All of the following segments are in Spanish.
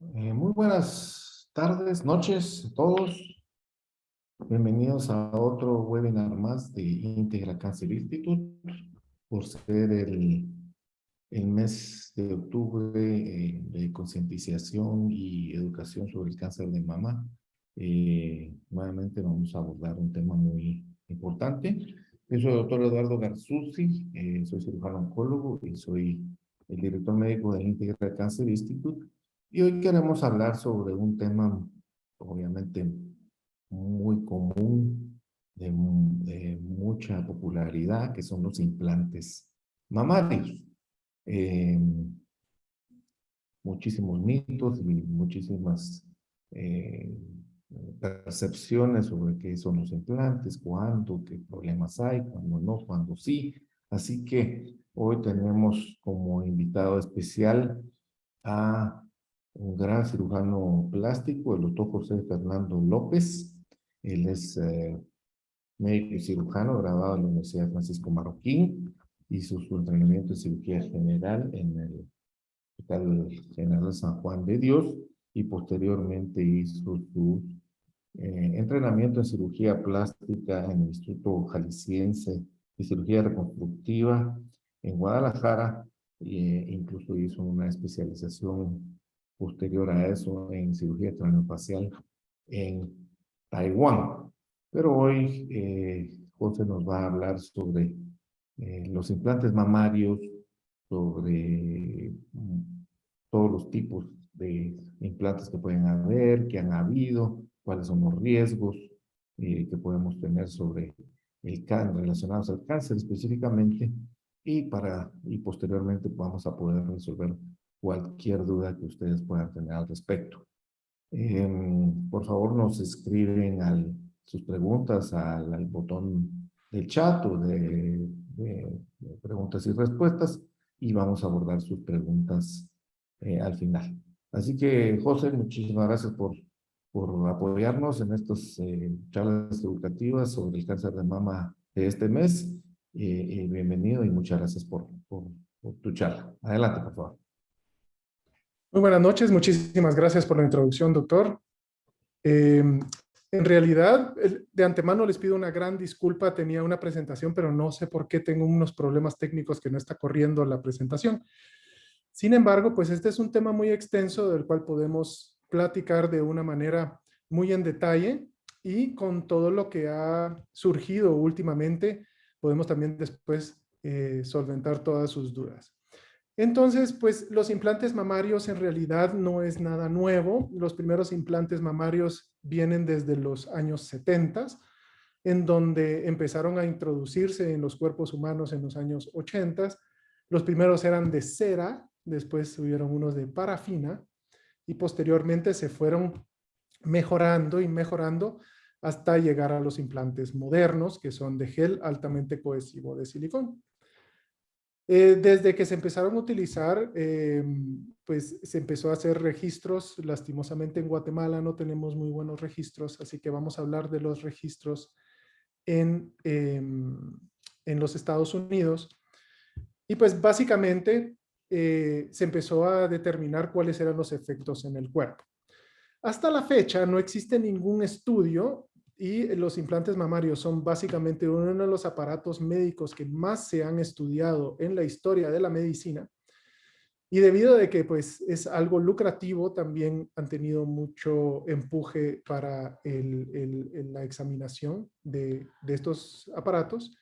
Muy buenas tardes, noches a todos. Bienvenidos a otro webinar más de Integra Cancer Institute. Por ser el mes de octubre de concientización y educación sobre el cáncer de mama, nuevamente vamos a abordar un tema muy importante. Yo soy el doctor Eduardo Garzuzzi, soy cirujano oncólogo y soy el director médico de Integra Cancer Institute. Y hoy queremos hablar sobre un tema, obviamente, muy común, de mucha popularidad, que son los implantes mamarios. Eh, Muchísimos mitos y muchísimas eh, percepciones sobre qué son los implantes, cuándo, qué problemas hay, cuándo no, cuándo sí. Así que hoy tenemos como invitado especial a un gran cirujano plástico, el doctor José Fernando López. Él es médico y cirujano graduado en la Universidad Francisco Marroquín. Hizo su entrenamiento en cirugía general en el Hospital General de San Juan de Dios y posteriormente hizo su entrenamiento en cirugía plástica en el Instituto Jalisciense de Cirugía Reconstructiva en Guadalajara e incluso hizo una especialización posterior a eso en cirugía craneofacial en Taiwán. Pero hoy José nos va a hablar sobre los implantes mamarios, sobre todos los tipos de implantes que pueden haber, que han habido, cuáles son los riesgos que podemos tener sobre el cáncer, relacionados al cáncer específicamente, y posteriormente vamos a poder resolver cualquier duda que ustedes puedan tener al respecto. Por favor, nos escriben sus preguntas al botón del chat o de preguntas y respuestas y vamos a abordar sus preguntas al final. Así que, José, muchísimas gracias por apoyarnos en estas charlas educativas sobre el cáncer de mama de este mes. Bienvenido y muchas gracias por tu charla. Adelante, por favor. Muy buenas noches, muchísimas gracias por la introducción, doctor. En realidad, de antemano les pido una gran disculpa, tenía una presentación, pero no sé por qué tengo unos problemas técnicos que no está corriendo la presentación. Sin embargo, pues este es un tema muy extenso del cual podemos platicar de una manera muy en detalle y con todo lo que ha surgido últimamente, podemos también después solventar todas sus dudas. Entonces, pues los implantes mamarios en realidad no es nada nuevo. Los primeros implantes mamarios vienen desde los años 70, en donde empezaron a introducirse en los cuerpos humanos en los años 80. Los primeros eran de cera, después hubieron unos de parafina y posteriormente se fueron mejorando y mejorando hasta llegar a los implantes modernos, que son de gel altamente cohesivo de silicón. Desde que se empezaron a utilizar, pues se empezó a hacer registros. Lastimosamente en Guatemala no tenemos muy buenos registros, así que vamos a hablar de los registros en los Estados Unidos. Y pues básicamente se empezó a determinar cuáles eran los efectos en el cuerpo. Hasta la fecha no existe ningún estudio y los implantes mamarios son básicamente uno de los aparatos médicos que más se han estudiado en la historia de la medicina. Y debido a que pues, es algo lucrativo, también han tenido mucho empuje para la examinación de estos aparatos.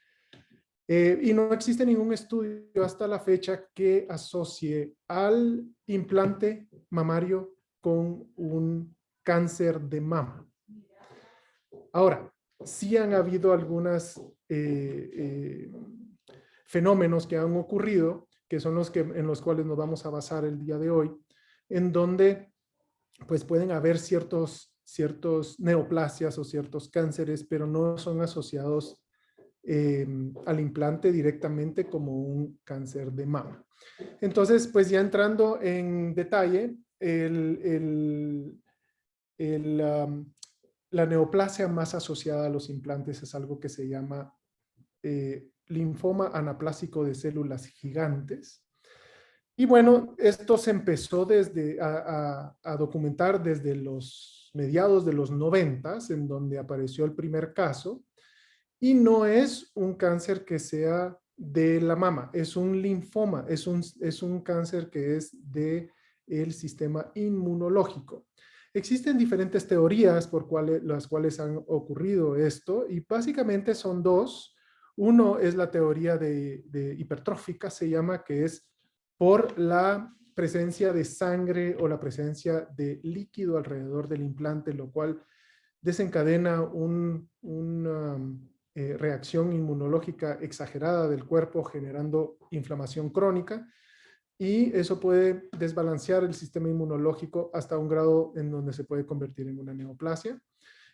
Y no existe ningún estudio hasta la fecha que asocie al implante mamario con un cáncer de mama. Ahora, sí han habido algunos fenómenos que han ocurrido, que son en los cuales nos vamos a basar el día de hoy, en donde pues pueden haber ciertos neoplasias o ciertos cánceres, pero no son asociados al implante directamente como un cáncer de mama. Entonces, pues ya entrando en detalle, la neoplasia más asociada a los implantes es algo que se llama linfoma anaplásico de células gigantes. Y bueno, esto se empezó a documentar desde los mediados de los 90, en donde apareció el primer caso. Y no es un cáncer que sea de la mama, es un linfoma, es un cáncer que es de el sistema inmunológico. Existen diferentes teorías por las cuales han ocurrido esto y básicamente son dos. Uno es la teoría de hipertrófica, se llama, que es por la presencia de sangre o la presencia de líquido alrededor del implante, lo cual desencadena una reacción inmunológica exagerada del cuerpo generando inflamación crónica y eso puede desbalancear el sistema inmunológico hasta un grado en donde se puede convertir en una neoplasia.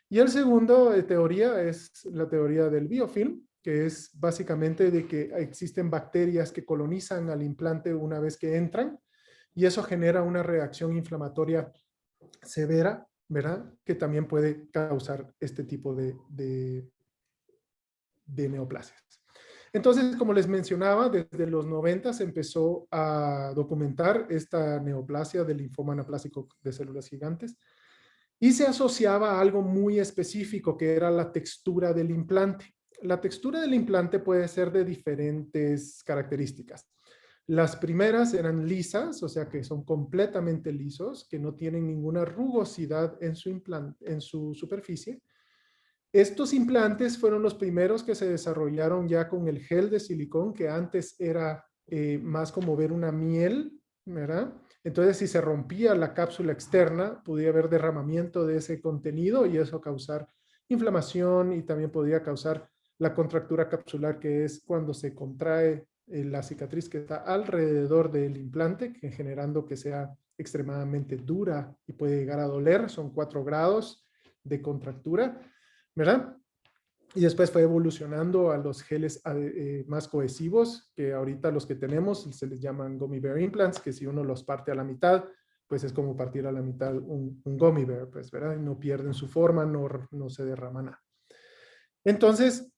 Y el segundo teoría es la teoría del biofilm, que es básicamente de que existen bacterias que colonizan al implante una vez que entran y eso genera una reacción inflamatoria severa, ¿verdad? Que también puede causar este tipo de neoplasias. Entonces, como les mencionaba, desde los 90 se empezó a documentar esta neoplasia del linfoma anaplásico de células gigantes y se asociaba a algo muy específico que era la textura del implante. La textura del implante puede ser de diferentes características. Las primeras eran lisas, o sea que son completamente lisos, que no tienen ninguna rugosidad en su implante, en su superficie. Estos implantes fueron los primeros que se desarrollaron ya con el gel de silicón, que antes era más como ver una miel, ¿verdad? Entonces, si se rompía la cápsula externa, podía haber derramamiento de ese contenido y eso causar inflamación y también podía causar la contractura capsular, que es cuando se contrae la cicatriz que está alrededor del implante, generando que sea extremadamente dura y puede llegar a doler. Son 4 grados de contractura, ¿verdad? Y después fue evolucionando a los geles más cohesivos, que ahorita los que tenemos se les llaman gummy bear implants, que si uno los parte a la mitad, pues es como partir a la mitad un gummy bear, pues, ¿verdad? No pierden su forma, no se derrama nada. Entonces,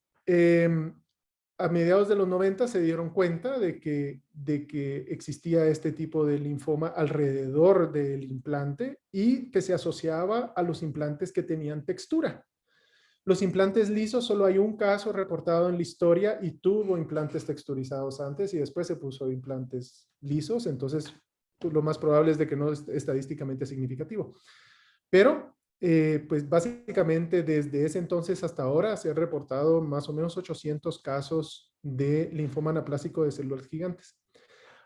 a mediados de los 90 se dieron cuenta de que existía este tipo de linfoma alrededor del implante y que se asociaba a los implantes que tenían textura. Los implantes lisos, solo hay un caso reportado en la historia y tuvo implantes texturizados antes y después se puso implantes lisos, entonces pues, lo más probable es de que no es estadísticamente significativo. Pero, pues básicamente desde ese entonces hasta ahora se han reportado más o menos 800 casos de linfoma anaplásico de células gigantes.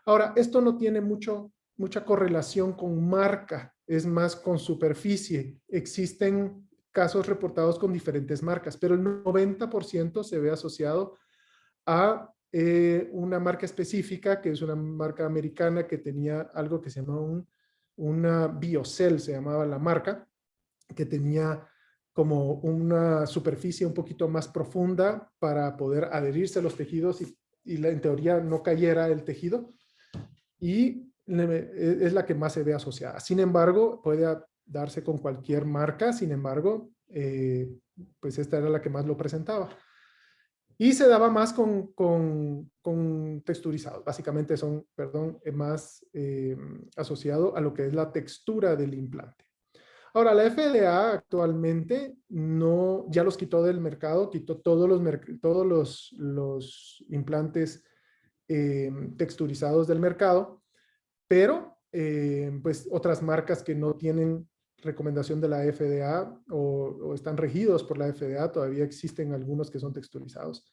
Ahora, esto no tiene mucha correlación con marca, es más con superficie. Existen casos reportados con diferentes marcas, pero el 90% se ve asociado a una marca específica, que es una marca americana que tenía algo que se llama una BioCell, se llamaba la marca, que tenía como una superficie un poquito más profunda para poder adherirse a los tejidos y en teoría no cayera el tejido. Y es la que más se ve asociada. Sin embargo, puede darse con cualquier marca, sin embargo, pues esta era la que más lo presentaba. Y se daba más con texturizados. Básicamente son, perdón, más asociado a lo que es la textura del implante. Ahora, la FDA actualmente no, ya los quitó del mercado, quitó todos los implantes texturizados del mercado, pero pues otras marcas que no tienen recomendación de la FDA o están regidos por la FDA, todavía existen algunos que son texturizados.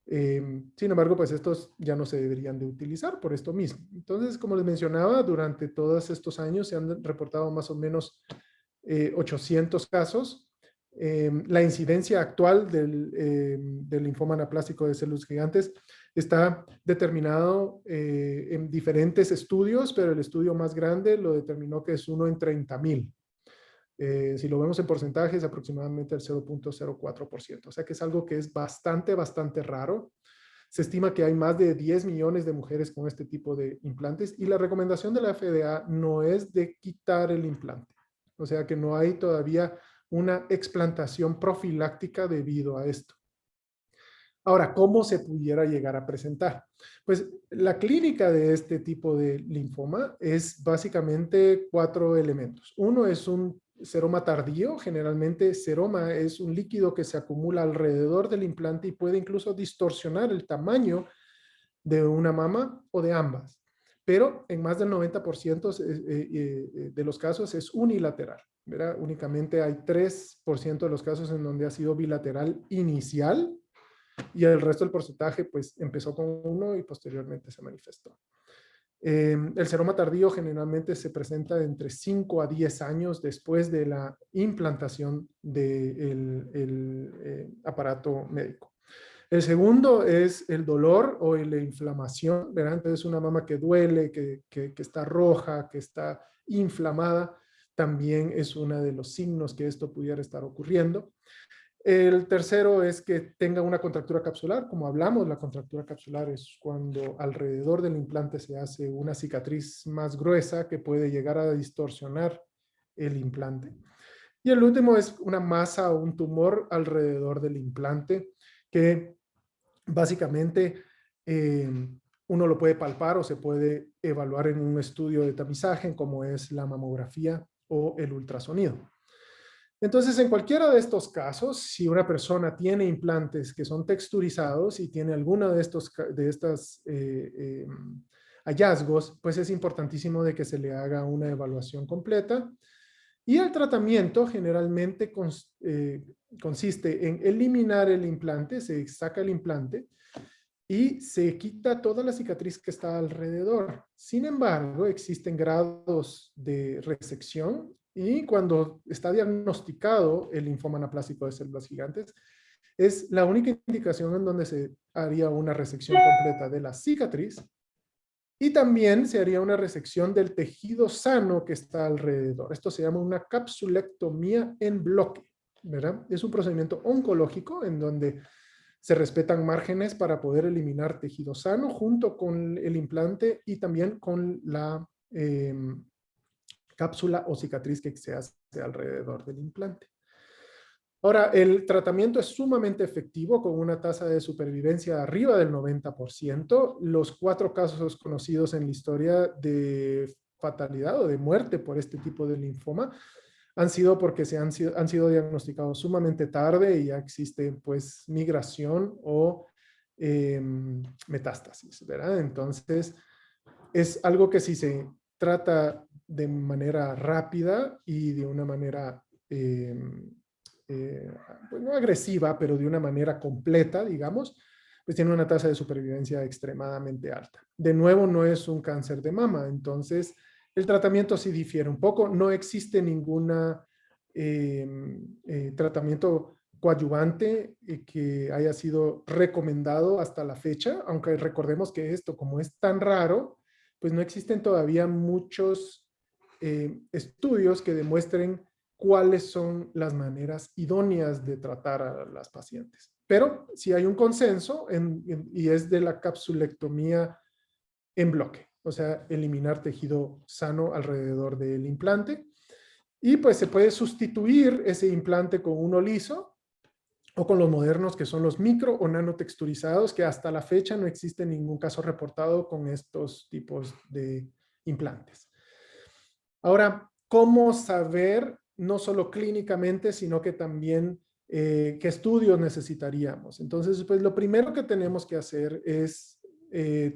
Sin embargo, pues estos ya no se deberían de utilizar por esto mismo. Entonces, como les mencionaba, durante todos estos años se han reportado más o menos 800 casos. La incidencia actual del linfoma anaplásico de células gigantes está determinado en diferentes estudios, pero el estudio más grande lo determinó que es 1 en 30,000. Si lo vemos en porcentajes, aproximadamente el 0.04%. O sea que es algo que es bastante raro. Se estima que hay más de 10 millones de mujeres con este tipo de implantes y la recomendación de la FDA no es de quitar el implante. O sea que no hay todavía una explantación profiláctica debido a esto. Ahora, ¿cómo se pudiera llegar a presentar? Pues la clínica de este tipo de linfoma es básicamente 4 elementos. Uno es un seroma tardío. Generalmente seroma es un líquido que se acumula alrededor del implante y puede incluso distorsionar el tamaño de una mama o de ambas. Pero en más del 90% de los casos es unilateral, ¿verdad? Únicamente hay 3% de los casos en donde ha sido bilateral inicial, y el resto del porcentaje pues empezó con uno y posteriormente se manifestó. El seroma tardío generalmente se presenta entre 5 a 10 años después de la implantación del aparato médico. El segundo es el dolor o la inflamación, ¿verdad? Entonces una mama que duele, que está roja, que está inflamada, también es uno de los signos que esto pudiera estar ocurriendo. El tercero es que tenga una contractura capsular. Como hablamos, la contractura capsular es cuando alrededor del implante se hace una cicatriz más gruesa que puede llegar a distorsionar el implante. Y el último es una masa o un tumor alrededor del implante que básicamente uno lo puede palpar o se puede evaluar en un estudio de tamizaje como es la mamografía o el ultrasonido. Entonces, en cualquiera de estos casos, si una persona tiene implantes que son texturizados y tiene alguno de estos hallazgos, pues es importantísimo de que se le haga una evaluación completa. Y el tratamiento generalmente consiste en eliminar el implante, se saca el implante y se quita toda la cicatriz que está alrededor. Sin embargo, existen grados de resección y cuando está diagnosticado el linfoma anaplásico de células gigantes, es la única indicación en donde se haría una resección completa de la cicatriz y también se haría una resección del tejido sano que está alrededor. Esto se llama una capsulectomía en bloque, ¿verdad? Es un procedimiento oncológico en donde se respetan márgenes para poder eliminar tejido sano junto con el implante y también con la cápsula o cicatriz que se hace alrededor del implante. Ahora, el tratamiento es sumamente efectivo con una tasa de supervivencia arriba del 90%. Los 4 casos conocidos en la historia de fatalidad o de muerte por este tipo de linfoma han sido porque han sido diagnosticados sumamente tarde y ya existe pues migración o metástasis, ¿verdad? Entonces, es algo que si se trata de manera rápida y de una manera, pues no agresiva, pero de una manera completa, digamos, pues tiene una tasa de supervivencia extremadamente alta. De nuevo, no es un cáncer de mama, entonces el tratamiento sí difiere un poco. No existe ninguna tratamiento coadyuvante que haya sido recomendado hasta la fecha, aunque recordemos que esto, como es tan raro, pues no existen todavía muchos estudios que demuestren cuáles son las maneras idóneas de tratar a las pacientes. Pero sí hay un consenso y es de la capsulectomía en bloque, o sea, eliminar tejido sano alrededor del implante. Y pues se puede sustituir ese implante con uno liso o con los modernos que son los micro o nanotexturizados, que hasta la fecha no existe ningún caso reportado con estos tipos de implantes. Ahora, ¿cómo saber no solo clínicamente, sino que también qué estudios necesitaríamos? Entonces, pues lo primero que tenemos que hacer es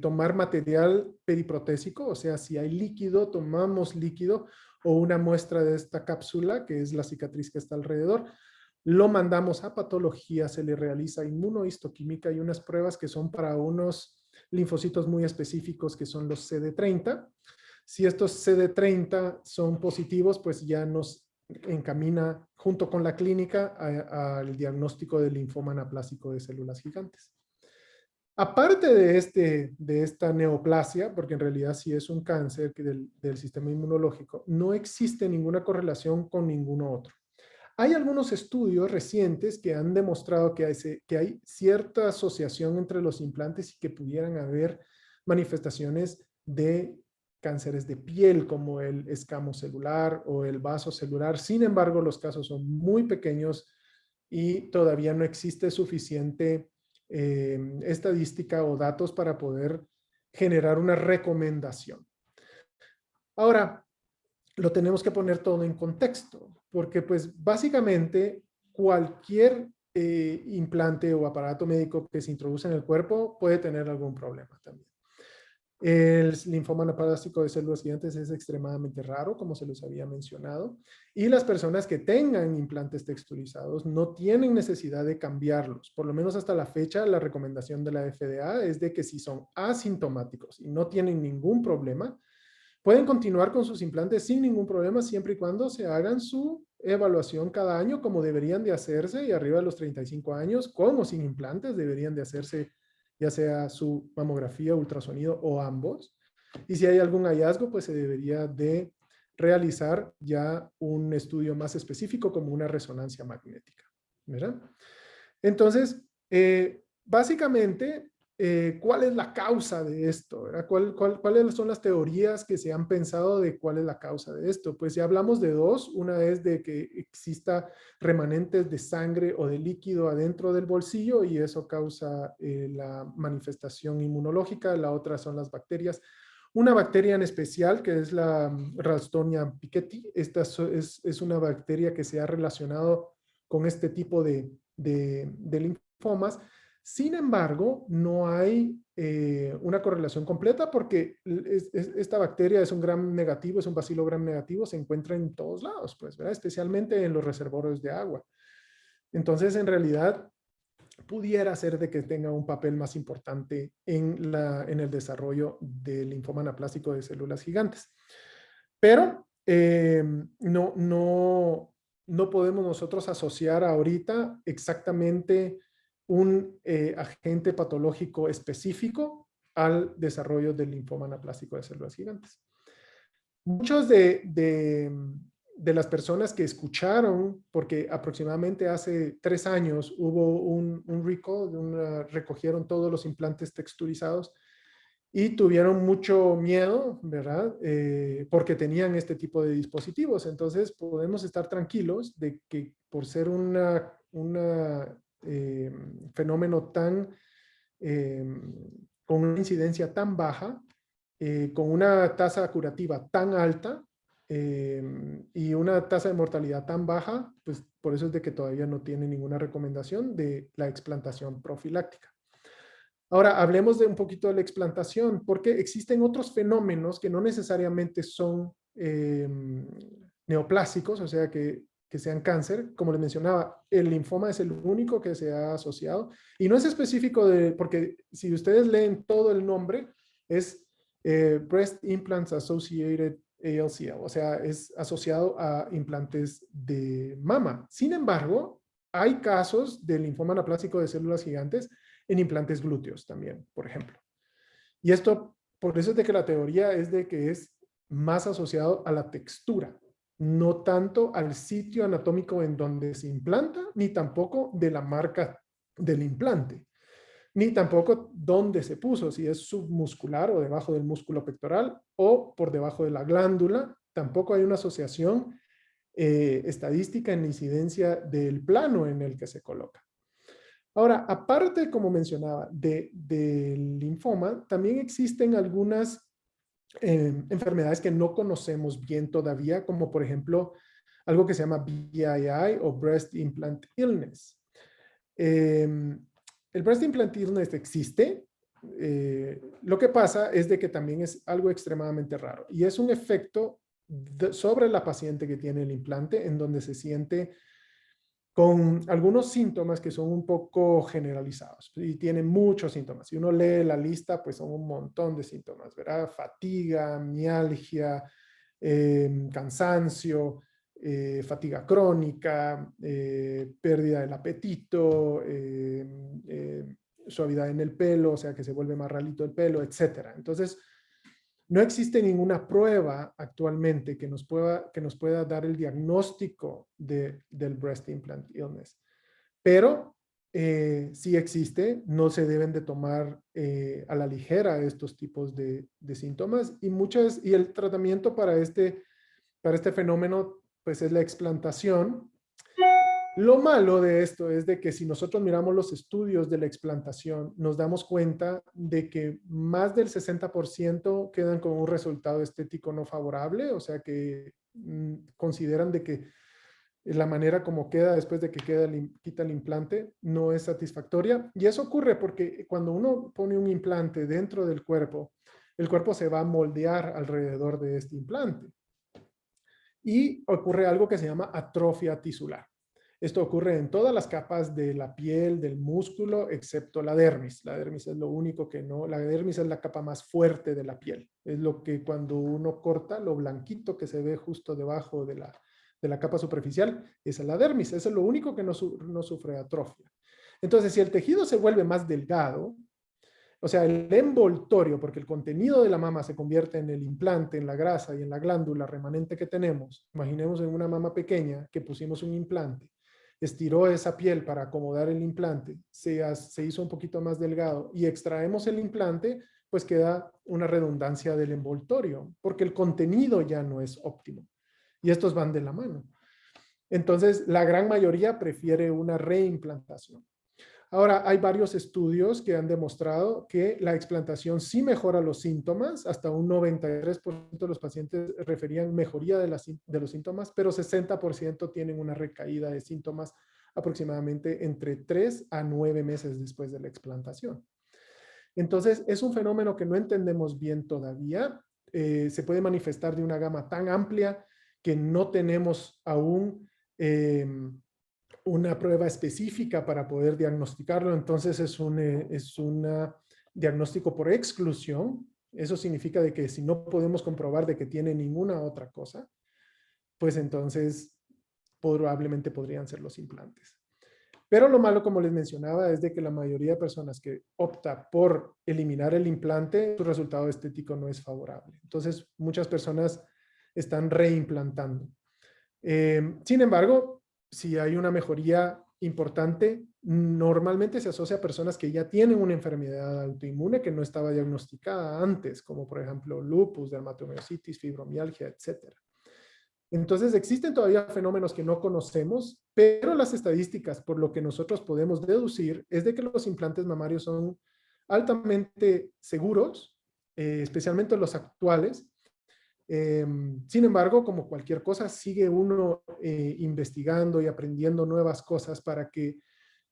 tomar material periprotésico, o sea, si hay líquido, tomamos líquido o una muestra de esta cápsula, que es la cicatriz que está alrededor, lo mandamos a patología, se le realiza inmunohistoquímica y unas pruebas que son para unos linfocitos muy específicos que son los CD30. Si estos CD30 son positivos, pues ya nos encamina junto con la clínica al diagnóstico del linfoma anaplásico de células gigantes. Aparte de esta neoplasia, porque en realidad sí es un cáncer del sistema inmunológico, no existe ninguna correlación con ninguno otro. Hay algunos estudios recientes que han demostrado que hay cierta asociación entre los implantes y que pudieran haber manifestaciones de cánceres de piel como el escamo celular o el vaso celular. Sin embargo, los casos son muy pequeños y todavía no existe suficiente estadística o datos para poder generar una recomendación. Ahora, lo tenemos que poner todo en contexto, porque pues básicamente cualquier implante o aparato médico que se introduce en el cuerpo puede tener algún problema también. El linfoma anaplástico de células gigantes es extremadamente raro, como se los había mencionado, y las personas que tengan implantes texturizados no tienen necesidad de cambiarlos. Por lo menos hasta la fecha, la recomendación de la FDA es de que si son asintomáticos y no tienen ningún problema, pueden continuar con sus implantes sin ningún problema siempre y cuando se hagan su evaluación cada año como deberían de hacerse, y arriba de los 35 años, con o sin implantes, deberían de hacerse ya sea su mamografía, ultrasonido o ambos. Y si hay algún hallazgo, pues se debería de realizar ya un estudio más específico como una resonancia magnética, ¿verdad? Entonces, básicamente, ¿cuál es la causa de esto? ¿Verdad? ¿Cuáles son las teorías que se han pensado de cuál es la causa de esto? Pues ya hablamos de dos. Una es de que exista remanentes de sangre o de líquido adentro del bolsillo y eso causa la manifestación inmunológica. La otra son las bacterias. Una bacteria en especial, que es la Ralstonia piqueti. Esta es una bacteria que se ha relacionado con este tipo de linfomas. Sin embargo, no hay una correlación completa porque esta bacteria es un gram negativo, es un bacilo gram negativo, se encuentra en todos lados, pues, ¿verdad? Especialmente en los reservorios de agua. Entonces, en realidad, pudiera ser de que tenga un papel más importante en el desarrollo del linfoma anaplástico de células gigantes. Pero no podemos nosotros asociar ahorita exactamente un agente patológico específico al desarrollo del linfoma anaplástico de células gigantes. Muchos de las personas que escucharon, porque aproximadamente hace 3 años hubo un recall, recogieron todos los implantes texturizados y tuvieron mucho miedo, ¿verdad? Porque tenían este tipo de dispositivos. Entonces podemos estar tranquilos de que por ser un fenómeno tan, con una incidencia tan baja, con una tasa curativa tan alta y una tasa de mortalidad tan baja, pues por eso es de que todavía no tiene ninguna recomendación de la explantación profiláctica. Ahora, hablemos de un poquito de la explantación, porque existen otros fenómenos que no necesariamente son neoplásicos, o sea, que sean cáncer. Como les mencionaba, el linfoma es el único que se ha asociado, y no es específico porque si ustedes leen todo el nombre, es Breast Implants Associated ALCL, o sea, es asociado a implantes de mama. Sin embargo, hay casos de linfoma anaplástico de células gigantes en implantes glúteos también, por ejemplo. Y esto, por eso es de que la teoría es de que es más asociado a la textura, no tanto al sitio anatómico en donde se implanta, ni tampoco de la marca del implante, ni tampoco dónde se puso, si es submuscular o debajo del músculo pectoral o por debajo de la glándula. Tampoco hay una asociación estadística en la incidencia del plano en el que se coloca. Ahora, aparte, como mencionaba, del linfoma, también existen algunas enfermedades que no conocemos bien todavía, como por ejemplo, algo que se llama BII o Breast Implant Illness. El Breast Implant Illness existe. Lo que pasa es de que también es algo extremadamente raro y es un efecto sobre la paciente que tiene el implante en donde se siente con algunos síntomas que son un poco generalizados y tienen muchos síntomas. Si uno lee la lista, pues son un montón de síntomas, ¿verdad? Fatiga, mialgia, cansancio, fatiga crónica, pérdida del apetito, suavidad en el pelo, o sea que se vuelve más ralito el pelo, etc. Entonces, no existe ninguna prueba actualmente que nos pueda dar el diagnóstico del breast implant illness. Pero sí existe, no se deben de tomar a la ligera estos tipos de síntomas y el tratamiento para este fenómeno pues es la explantación. Lo malo de esto es de que si nosotros miramos los estudios de la explantación, nos damos cuenta de que más del 60% quedan con un resultado estético no favorable, o sea que consideran de que la manera como queda después de que quita el implante no es satisfactoria. Y eso ocurre porque cuando uno pone un implante dentro del cuerpo, el cuerpo se va a moldear alrededor de este implante. Y ocurre algo que se llama atrofia tisular. Esto ocurre en todas las capas de la piel, del músculo, excepto la dermis. La dermis es lo único que no, la dermis es la capa más fuerte de la piel. Es lo que cuando uno corta, lo blanquito que se ve justo debajo de la capa superficial, esa es la dermis. Eso es lo único que no sufre atrofia. Entonces, si el tejido se vuelve más delgado, o sea, el envoltorio, porque el contenido de la mama se convierte en el implante, en la grasa y en la glándula remanente que tenemos. Imaginemos en una mama pequeña que pusimos un implante, estiró esa piel para acomodar el implante, se hizo un poquito más delgado y extraemos el implante, pues queda una redundancia del envoltorio, porque el contenido ya no es óptimo. Y estos van de la mano. Entonces, la gran mayoría prefiere una reimplantación. Ahora, hay varios estudios que han demostrado que la explantación sí mejora los síntomas. Hasta un 93% de los pacientes referían mejoría de los síntomas, pero 60% tienen una recaída de síntomas aproximadamente entre 3 a 9 meses después de la explantación. Entonces, es un fenómeno que no entendemos bien todavía. Se puede manifestar de una gama tan amplia que no tenemos aún una prueba específica para poder diagnosticarlo. Entonces es un diagnóstico por exclusión. Eso significa de que si no podemos comprobar de que tiene ninguna otra cosa, pues entonces probablemente podrían ser los implantes. Pero lo malo, como les mencionaba, es de que la mayoría de personas que opta por eliminar el implante, su resultado estético no es favorable. Entonces, muchas personas están reimplantando. Sin embargo, si hay una mejoría importante, normalmente se asocia a personas que ya tienen una enfermedad autoinmune que no estaba diagnosticada antes, como por ejemplo lupus, dermatomiositis, fibromialgia, etc. Entonces existen todavía fenómenos que no conocemos, pero las estadísticas, por lo que nosotros podemos deducir, es de que los implantes mamarios son altamente seguros, especialmente los actuales. Sin embargo, como cualquier cosa, sigue uno investigando y aprendiendo nuevas cosas para que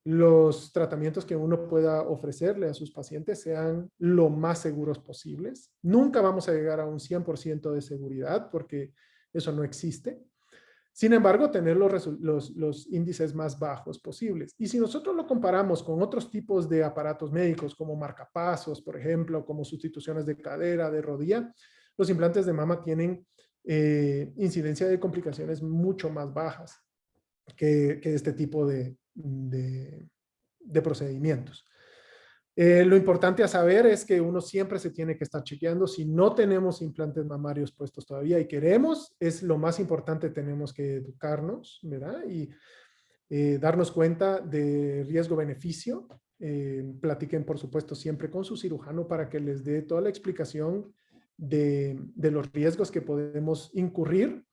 los tratamientos que uno pueda ofrecerle a sus pacientes sean lo más seguros posibles. Nunca vamos a llegar a un 100% de seguridad porque eso no existe. Sin embargo, tener los índices más bajos posibles. Y si nosotros lo comparamos con otros tipos de aparatos médicos como marcapasos, por ejemplo, como sustituciones de cadera, de rodilla, los implantes de mama tienen incidencia de complicaciones mucho más bajas que este tipo de procedimientos. Lo importante a saber es que uno siempre se tiene que estar chequeando. Si no tenemos implantes mamarios puestos todavía y queremos, es lo más importante, tenemos que educarnos, ¿verdad? Y darnos cuenta de riesgo-beneficio. Platiquen, por supuesto, siempre con su cirujano para que les dé toda la explicación de los riesgos que podemos incurrir.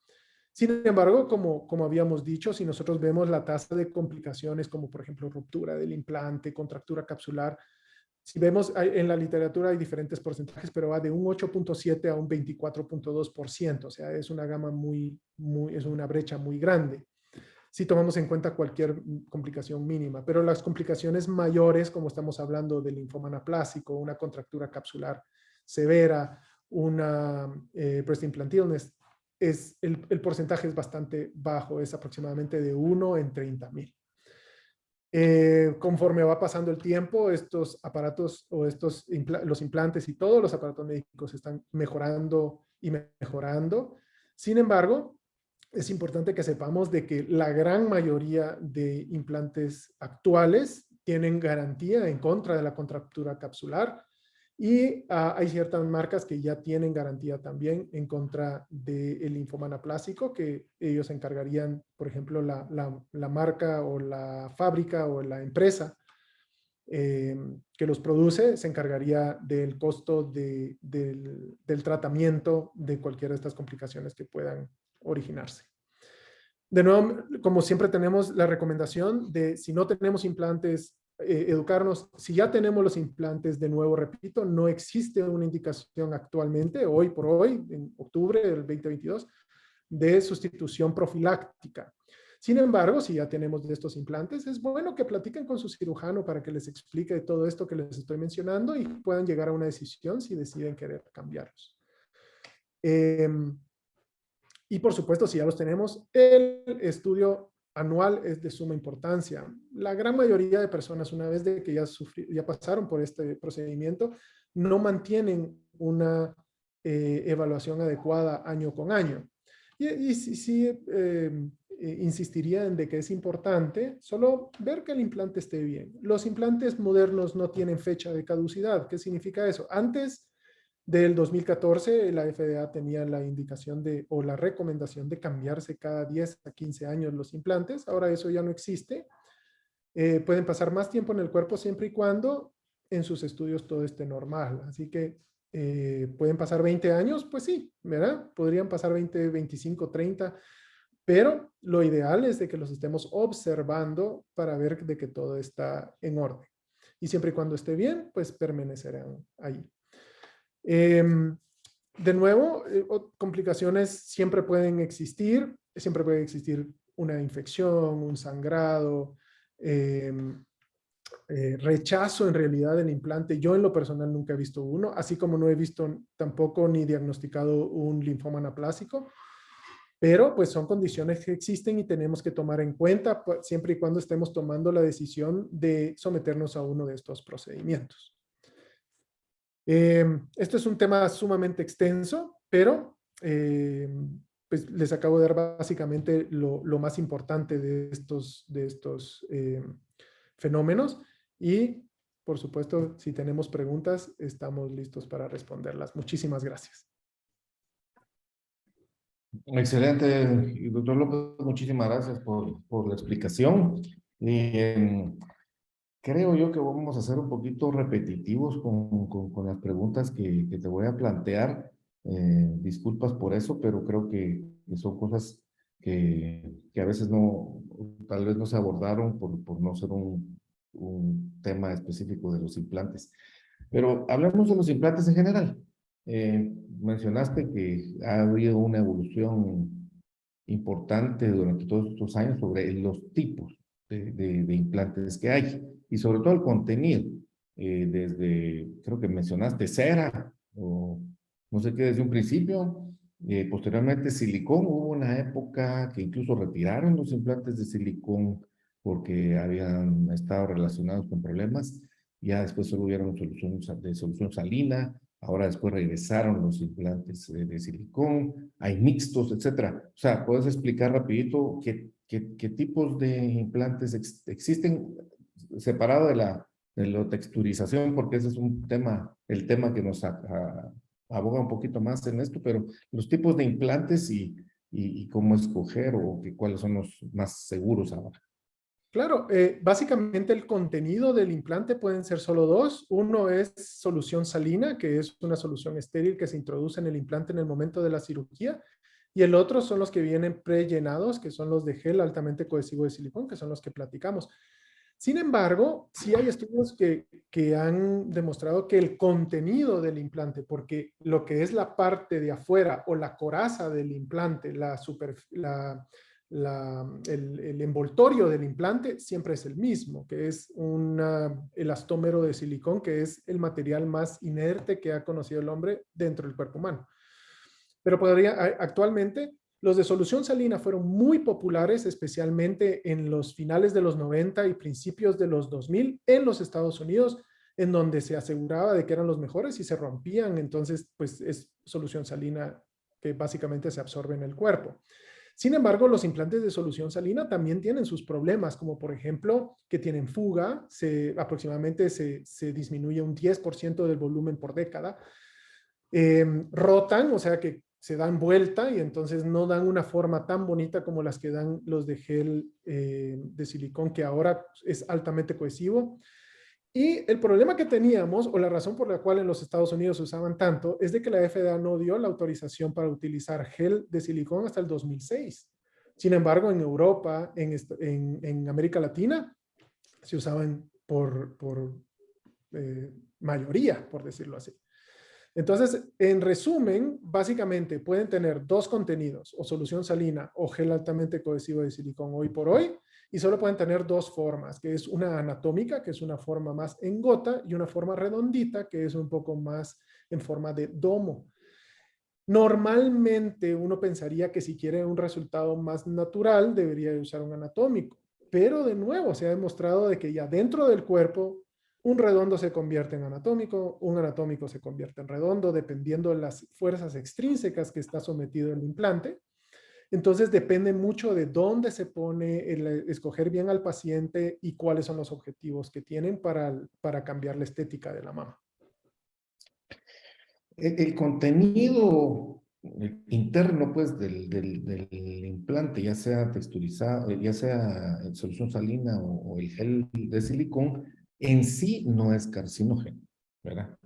Sin embargo, como habíamos dicho, si nosotros vemos la tasa de complicaciones como por ejemplo ruptura del implante, contractura capsular, si vemos en la literatura hay diferentes porcentajes, pero va de un 8.7 a un 24.2%, o sea, es una gama es una brecha muy grande si tomamos en cuenta cualquier complicación mínima, pero las complicaciones mayores, como estamos hablando del linfoma anaplásico, una contractura capsular severa, una breast implant illness, el porcentaje es bastante bajo, es aproximadamente de 1 en 30,000. Conforme va pasando el tiempo, estos aparatos o los implantes y todos los aparatos médicos están mejorando y mejorando. Sin embargo, es importante que sepamos de que la gran mayoría de implantes actuales tienen garantía en contra de la contractura capsular y hay ciertas marcas que ya tienen garantía también en contra del linfoma anaplásico, que ellos se encargarían, por ejemplo, la marca o la fábrica o la empresa que los produce se encargaría del costo del tratamiento de cualquiera de estas complicaciones que puedan originarse. De nuevo, como siempre tenemos la recomendación de si no tenemos implantes, educarnos. Si ya tenemos los implantes, de nuevo, repito, no existe una indicación actualmente, hoy por hoy, en octubre del 2022, de sustitución profiláctica. Sin embargo, si ya tenemos de estos implantes, es bueno que platiquen con su cirujano para que les explique todo esto que les estoy mencionando y puedan llegar a una decisión si deciden querer cambiarlos. Y por supuesto, si ya los tenemos, el estudio anual es de suma importancia. La gran mayoría de personas, una vez de que ya pasaron por este procedimiento, no mantienen una evaluación adecuada año con año. Y sí, insistiría en de que es importante solo ver que el implante esté bien. Los implantes modernos no tienen fecha de caducidad. ¿Qué significa eso? Antes del 2014, la FDA tenía la indicación o la recomendación de cambiarse cada 10 a 15 años los implantes. Ahora eso ya no existe. Pueden pasar más tiempo en el cuerpo siempre y cuando en sus estudios todo esté normal. Así que pueden pasar 20 años, pues sí, ¿verdad? Podrían pasar 20, 25, 30, pero lo ideal es de que los estemos observando para ver de que todo está en orden. Y siempre y cuando esté bien, pues permanecerán ahí. De nuevo, complicaciones siempre pueden existir. Siempre puede existir una infección, un sangrado, rechazo en realidad del implante. Yo en lo personal nunca he visto uno, así como no he visto tampoco ni diagnosticado un linfoma anaplásico, pero pues son condiciones que existen y tenemos que tomar en cuenta siempre y cuando estemos tomando la decisión de someternos a uno de estos procedimientos. Esto es un tema sumamente extenso, pero pues les acabo de dar básicamente lo más importante de estos fenómenos y, por supuesto, si tenemos preguntas, estamos listos para responderlas. Muchísimas gracias. Excelente, y doctor López, muchísimas gracias por la explicación. Creo yo que vamos a ser un poquito repetitivos con las preguntas que te voy a plantear. Disculpas por eso, pero creo que son cosas que a veces no, tal vez no se abordaron por no ser un tema específico de los implantes. Pero hablemos de los implantes en general. Mencionaste que ha habido una evolución importante durante todos estos años sobre los tipos de implantes que hay y sobre todo el contenido. Desde, creo que mencionaste cera o no sé qué desde un principio. Posteriormente silicón, hubo una época que incluso retiraron los implantes de silicón porque habían estado relacionados con problemas. Ya después solo hubieron soluciones de solución salina. Ahora después regresaron los implantes de silicón, hay mixtos, etcétera. O sea, ¿puedes explicar rapidito qué tipos de implantes existen separado de la texturización? Porque ese es un tema, el tema que nos aboga un poquito más en esto, pero los tipos de implantes y cómo escoger o cuáles son los más seguros ahora. Claro, básicamente el contenido del implante pueden ser solo dos. Uno es solución salina, que es una solución estéril que se introduce en el implante en el momento de la cirugía. Y el otro son los que vienen prellenados, que son los de gel altamente cohesivo de silicón, que son los que platicamos. Sin embargo, sí hay estudios que han demostrado que el contenido del implante, porque lo que es la parte de afuera o la coraza del implante, el envoltorio del implante siempre es el mismo, que es un elastómero de silicón, que es el material más inerte que ha conocido el hombre dentro del cuerpo humano. Pero actualmente los de solución salina fueron muy populares, especialmente en los finales de los 90 y principios de los 2000 en los Estados Unidos, en donde se aseguraba de que eran los mejores y se rompían. Entonces, pues es solución salina que básicamente se absorbe en el cuerpo. Sin embargo, los implantes de solución salina también tienen sus problemas, como por ejemplo que tienen fuga, aproximadamente se disminuye un 10% del volumen por década. Rotan, o sea que se dan vuelta y entonces no dan una forma tan bonita como las que dan los de gel de silicón, que ahora es altamente cohesivo. Y el problema que teníamos, o la razón por la cual en los Estados Unidos se usaban tanto, es de que la FDA no dio la autorización para utilizar gel de silicón hasta el 2006. Sin embargo, en Europa, en América Latina, se usaban por mayoría, por decirlo así. Entonces, en resumen, básicamente pueden tener dos contenidos, o solución salina o gel altamente cohesivo de silicón hoy por hoy, y solo pueden tener dos formas, que es una anatómica, que es una forma más en gota, y una forma redondita, que es un poco más en forma de domo. Normalmente uno pensaría que si quiere un resultado más natural, debería usar un anatómico, pero de nuevo se ha demostrado de que ya dentro del cuerpo un redondo se convierte en anatómico, un anatómico se convierte en redondo, dependiendo de las fuerzas extrínsecas que está sometido el implante. Entonces depende mucho de dónde se pone, el escoger bien al paciente y cuáles son los objetivos que tienen para cambiar la estética de la mama. El contenido interno, pues, del implante, ya sea texturizado, ya sea en solución salina o el gel de silicón, en sí no es carcinógeno, ¿verdad?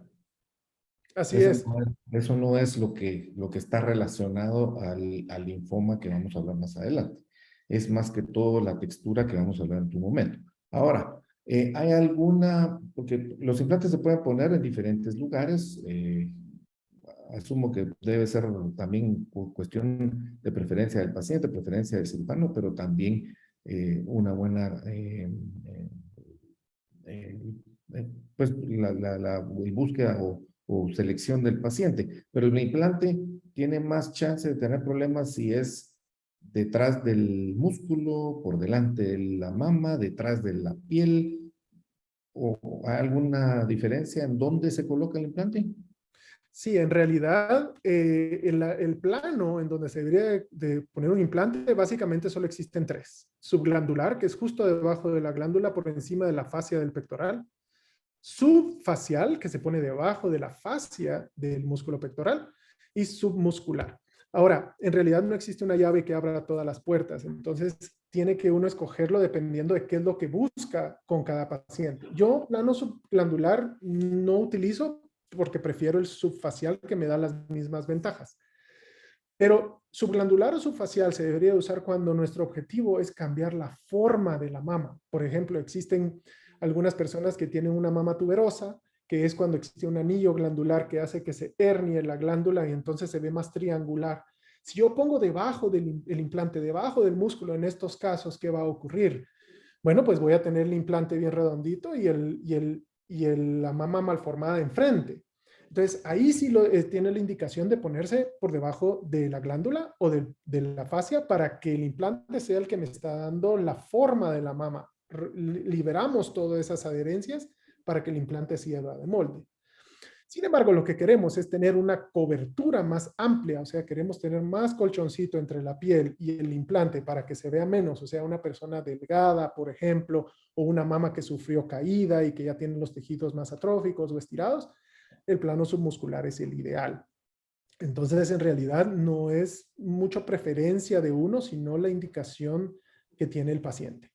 Así es. Eso no es lo que está relacionado al linfoma que vamos a hablar más adelante. Es más que todo la textura que vamos a hablar en tu momento. Ahora, ¿hay alguna, porque los implantes se pueden poner en diferentes lugares, asumo que debe ser también por cuestión de preferencia del paciente, preferencia del cirujano, pero también una buena, eh, pues la búsqueda o selección del paciente. Pero el implante tiene más chance de tener problemas si es detrás del músculo, por delante de la mama, detrás de la piel, o hay alguna diferencia en dónde se coloca el implante. Sí, en realidad el plano en donde se debería de poner un implante básicamente solo existen tres. Subglandular, que es justo debajo de la glándula por encima de la fascia del pectoral. Subfacial, que se pone debajo de la fascia del músculo pectoral. Y submuscular. Ahora, en realidad no existe una llave que abra todas las puertas. Entonces, tiene que uno escogerlo dependiendo de qué es lo que busca con cada paciente. Yo plano subglandular no utilizo porque prefiero el subfacial que me da las mismas ventajas. Pero subglandular o subfacial se debería usar cuando nuestro objetivo es cambiar la forma de la mama. Por ejemplo, existen algunas personas que tienen una mama tuberosa, que es cuando existe un anillo glandular que hace que se hernie la glándula y entonces se ve más triangular. Si yo pongo debajo del el implante, debajo del músculo, en estos casos, ¿qué va a ocurrir? Bueno, pues voy a tener el implante bien redondito la mama mal formada enfrente. Entonces, ahí sí tiene la indicación de ponerse por debajo de la glándula o de la fascia para que el implante sea el que me está dando la forma de la mama. Liberamos todas esas adherencias para que el así sirva de molde. Sin embargo, lo que queremos es tener una cobertura más amplia, o sea, queremos tener más colchoncito entre la piel y el implante para que se vea menos, o sea, una persona delgada, por ejemplo, o una mama que sufrió caída y que ya tiene los tejidos más atróficos o estirados, el plano submuscular es el ideal. Entonces, en realidad no es mucha preferencia de uno, sino la indicación que tiene el paciente.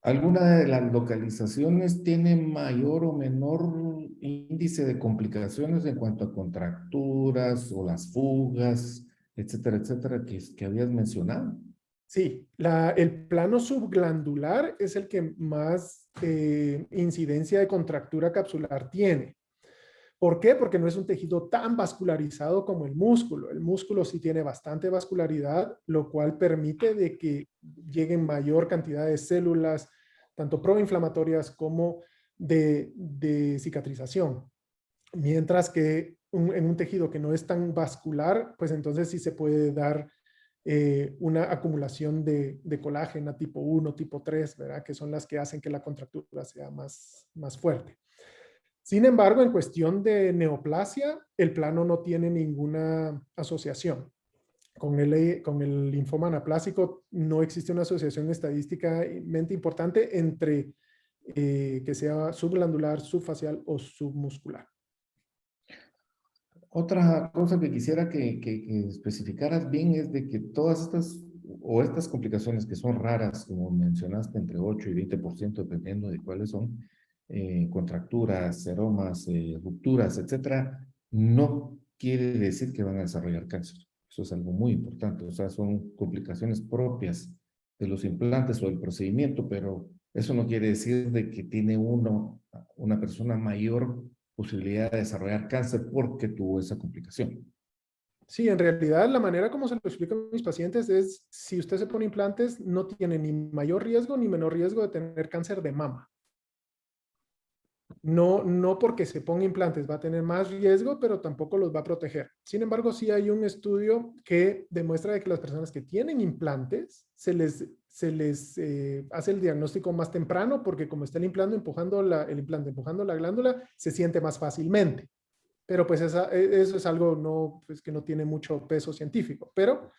¿Alguna de las localizaciones tiene mayor o menor índice de complicaciones en cuanto a contracturas o las fugas, etcétera, que habías mencionado? Sí, el plano subglandular es el que más incidencia de contractura capsular tiene. ¿Por qué? Porque no es un tejido tan vascularizado como el músculo. El músculo sí tiene bastante vascularidad, lo cual permite de que lleguen mayor cantidad de células, tanto proinflamatorias como de cicatrización. Mientras que en un tejido que no es tan vascular, pues entonces sí se puede dar una acumulación de colágeno tipo 1, tipo 3, ¿verdad? Que son las que hacen que la contractura sea más fuerte. Sin embargo, en cuestión de neoplasia, el plano no tiene ninguna asociación. Con el linfoma anaplásico no existe una asociación estadísticamente importante entre que sea subglandular, subfacial o submuscular. Otra cosa que quisiera que especificaras bien es de que todas estas complicaciones que son raras, como mencionaste, entre 8 y 20%, dependiendo de cuáles son, contracturas, seromas, rupturas, etcétera, no quiere decir que van a desarrollar cáncer. Eso es algo muy importante. O sea, son complicaciones propias de los implantes o del procedimiento, pero eso no quiere decir de que tiene una persona mayor posibilidad de desarrollar cáncer porque tuvo esa complicación. Sí, en realidad la manera como se lo explico a mis pacientes es, si usted se pone implantes, no tiene ni mayor riesgo ni menor riesgo de tener cáncer de mama. No, no porque se ponga implantes va a tener más riesgo, pero tampoco los va a proteger. Sin embargo, sí hay un estudio que demuestra de que las personas que tienen implantes se les hace el diagnóstico más temprano porque como está el implante empujando el implante empujando la glándula, se siente más fácilmente. Pero pues eso es algo no, pues, que no tiene mucho peso científico. Pero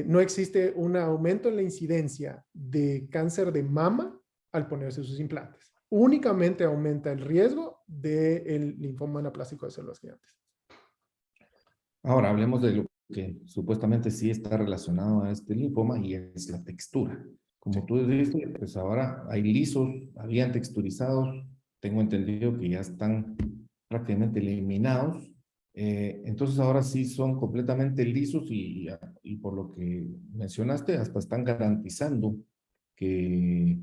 no existe un aumento en la incidencia de cáncer de mama al ponerse sus implantes. Únicamente aumenta el riesgo del linfoma anaplásico de células gigantes. Ahora hablemos de lo que supuestamente sí está relacionado a este linfoma y es la textura. Como tú dijiste, pues ahora hay lisos, habían texturizados, tengo entendido que ya están prácticamente eliminados. Entonces ahora sí son completamente lisos y por lo que mencionaste, hasta están garantizando que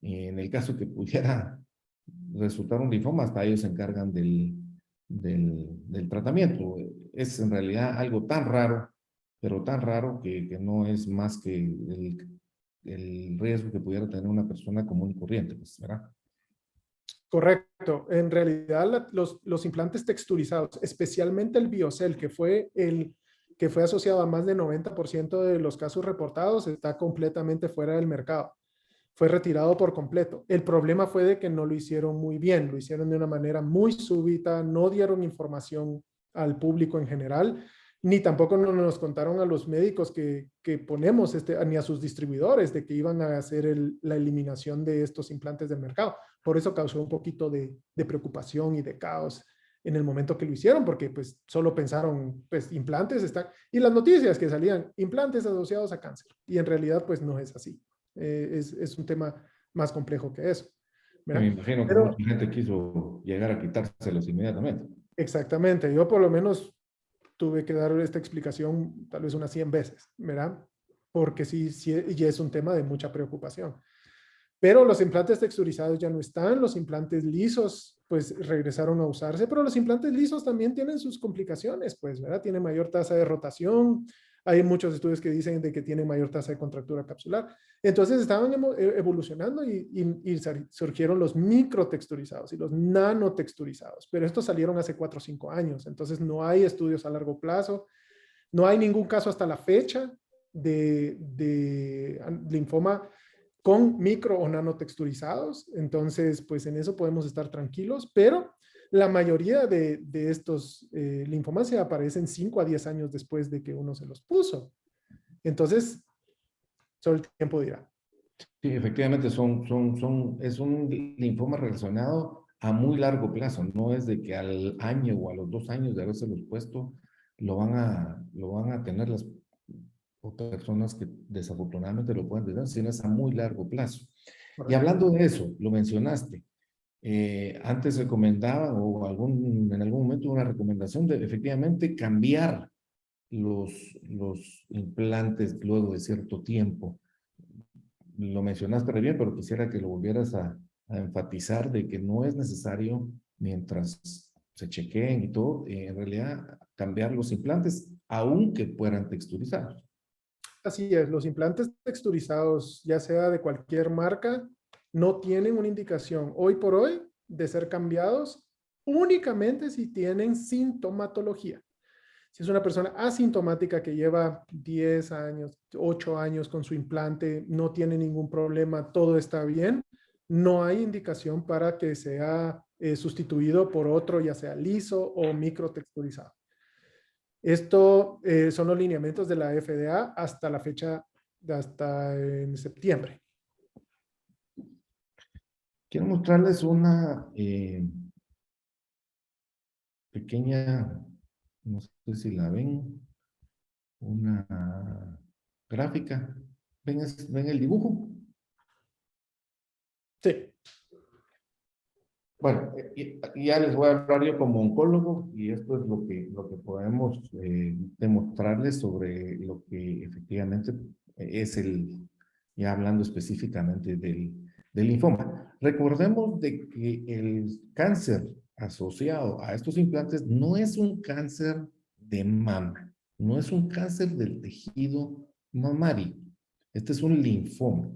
en el caso que pudiera resultar un linfoma, hasta ellos se encargan del tratamiento. Es en realidad algo tan raro, pero tan raro que no es más que el riesgo que pudiera tener una persona común y corriente, pues, ¿verdad? Correcto. En realidad, los implantes texturizados, especialmente el Biocel, que fue asociado a más del 90% de los casos reportados, está completamente fuera del mercado. Fue retirado por completo. El problema fue de que no lo hicieron muy bien, lo hicieron de una manera muy súbita, no dieron información al público en general, ni tampoco nos contaron a los médicos que ponemos, ni a sus distribuidores, de que iban a hacer la eliminación de estos implantes del mercado. Por eso causó un poquito de preocupación y de caos en el momento que lo hicieron, porque pues solo pensaron, pues implantes están, y las noticias que salían, implantes asociados a cáncer, y en realidad pues no es así. Es un tema más complejo que eso. Me ¿Verdad? imagino que Pero mucha gente quiso llegar a quitárselos inmediatamente. exactamente, yo por lo menos tuve que dar esta explicación tal vez unas 100 veces, ¿verdad? Porque sí, sí, y es un tema de mucha preocupación. Pero los implantes texturizados ya no están, los implantes lisos pues regresaron a usarse, pero los implantes lisos también tienen sus complicaciones, pues, ¿verdad? Tienen mayor tasa de rotación, hay muchos estudios que dicen de que tienen mayor tasa de contractura capsular. Entonces estaban evolucionando y surgieron los microtexturizados y los nanotexturizados, pero estos salieron hace 4 o 5 años, entonces no hay estudios a largo plazo, no hay ningún caso hasta la fecha de linfoma con micro o nanotexturizados. Entonces, pues en eso podemos estar tranquilos, pero la mayoría de estos linfomas se aparecen 5 a 10 años después de que uno se los puso. Entonces, solo el tiempo dirá. Sí, efectivamente es un linfoma relacionado a muy largo plazo, no es de que al año o a los 2 años de haberse los puesto lo van a tener las personas que desafortunadamente lo pueden tener, sino es a muy largo plazo. Y Correcto. hablando de eso, lo mencionaste, antes recomendaba o en algún momento una recomendación de efectivamente cambiar los implantes luego de cierto tiempo. Lo mencionaste re bien, pero quisiera que lo volvieras a enfatizar de que no es necesario, mientras se chequeen y todo, en realidad cambiar los implantes, aunque fueran texturizados. Así es, los implantes texturizados, ya sea de cualquier marca, no tienen una indicación hoy por hoy de ser cambiados únicamente si tienen sintomatología. Si es una persona asintomática que lleva 10 años, 8 años con su implante, no tiene ningún problema, todo está bien, no hay indicación para que sea sustituido por otro, ya sea liso o microtexturizado. Esto son los lineamientos de la FDA hasta la fecha, hasta en septiembre. Quiero mostrarles una pequeña, no sé si la ven, una gráfica. ¿Ven el dibujo? Sí. Bueno, ya les voy a hablar yo como oncólogo y esto es lo que podemos demostrarles sobre lo que efectivamente es ya hablando específicamente del linfoma. Recordemos de que el cáncer asociado a estos implantes no es un cáncer de mama, no es un cáncer del tejido mamario. Este es un linfoma.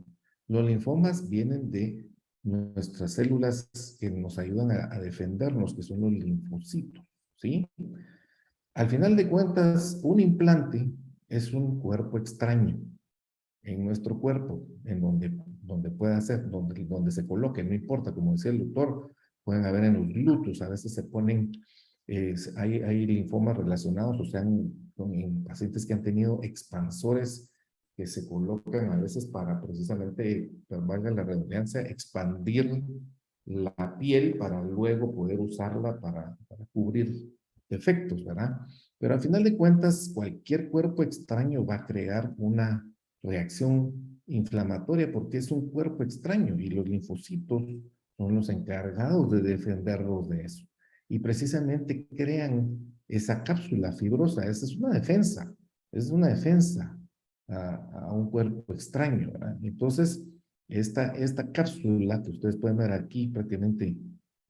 Los linfomas vienen de nuestras células que nos ayudan a defendernos, que son los linfocitos, ¿sí? Al final de cuentas, un implante es un cuerpo extraño en nuestro cuerpo, en donde pueda ser, donde se coloque, no importa, como decía el doctor, pueden haber en los glúteos, a veces se ponen, hay linfomas relacionados, o sea, en pacientes que han tenido expansores que se colocan a veces para precisamente, valga la redundancia, expandir la piel para luego poder usarla para cubrir defectos, ¿verdad? Pero al final de cuentas, cualquier cuerpo extraño va a crear una reacción inflamatoria porque es un cuerpo extraño y los linfocitos son los encargados de defenderlos de eso. Y precisamente crean esa cápsula fibrosa, esa es una defensa a un cuerpo extraño, ¿verdad? Entonces, esta cápsula que ustedes pueden ver aquí prácticamente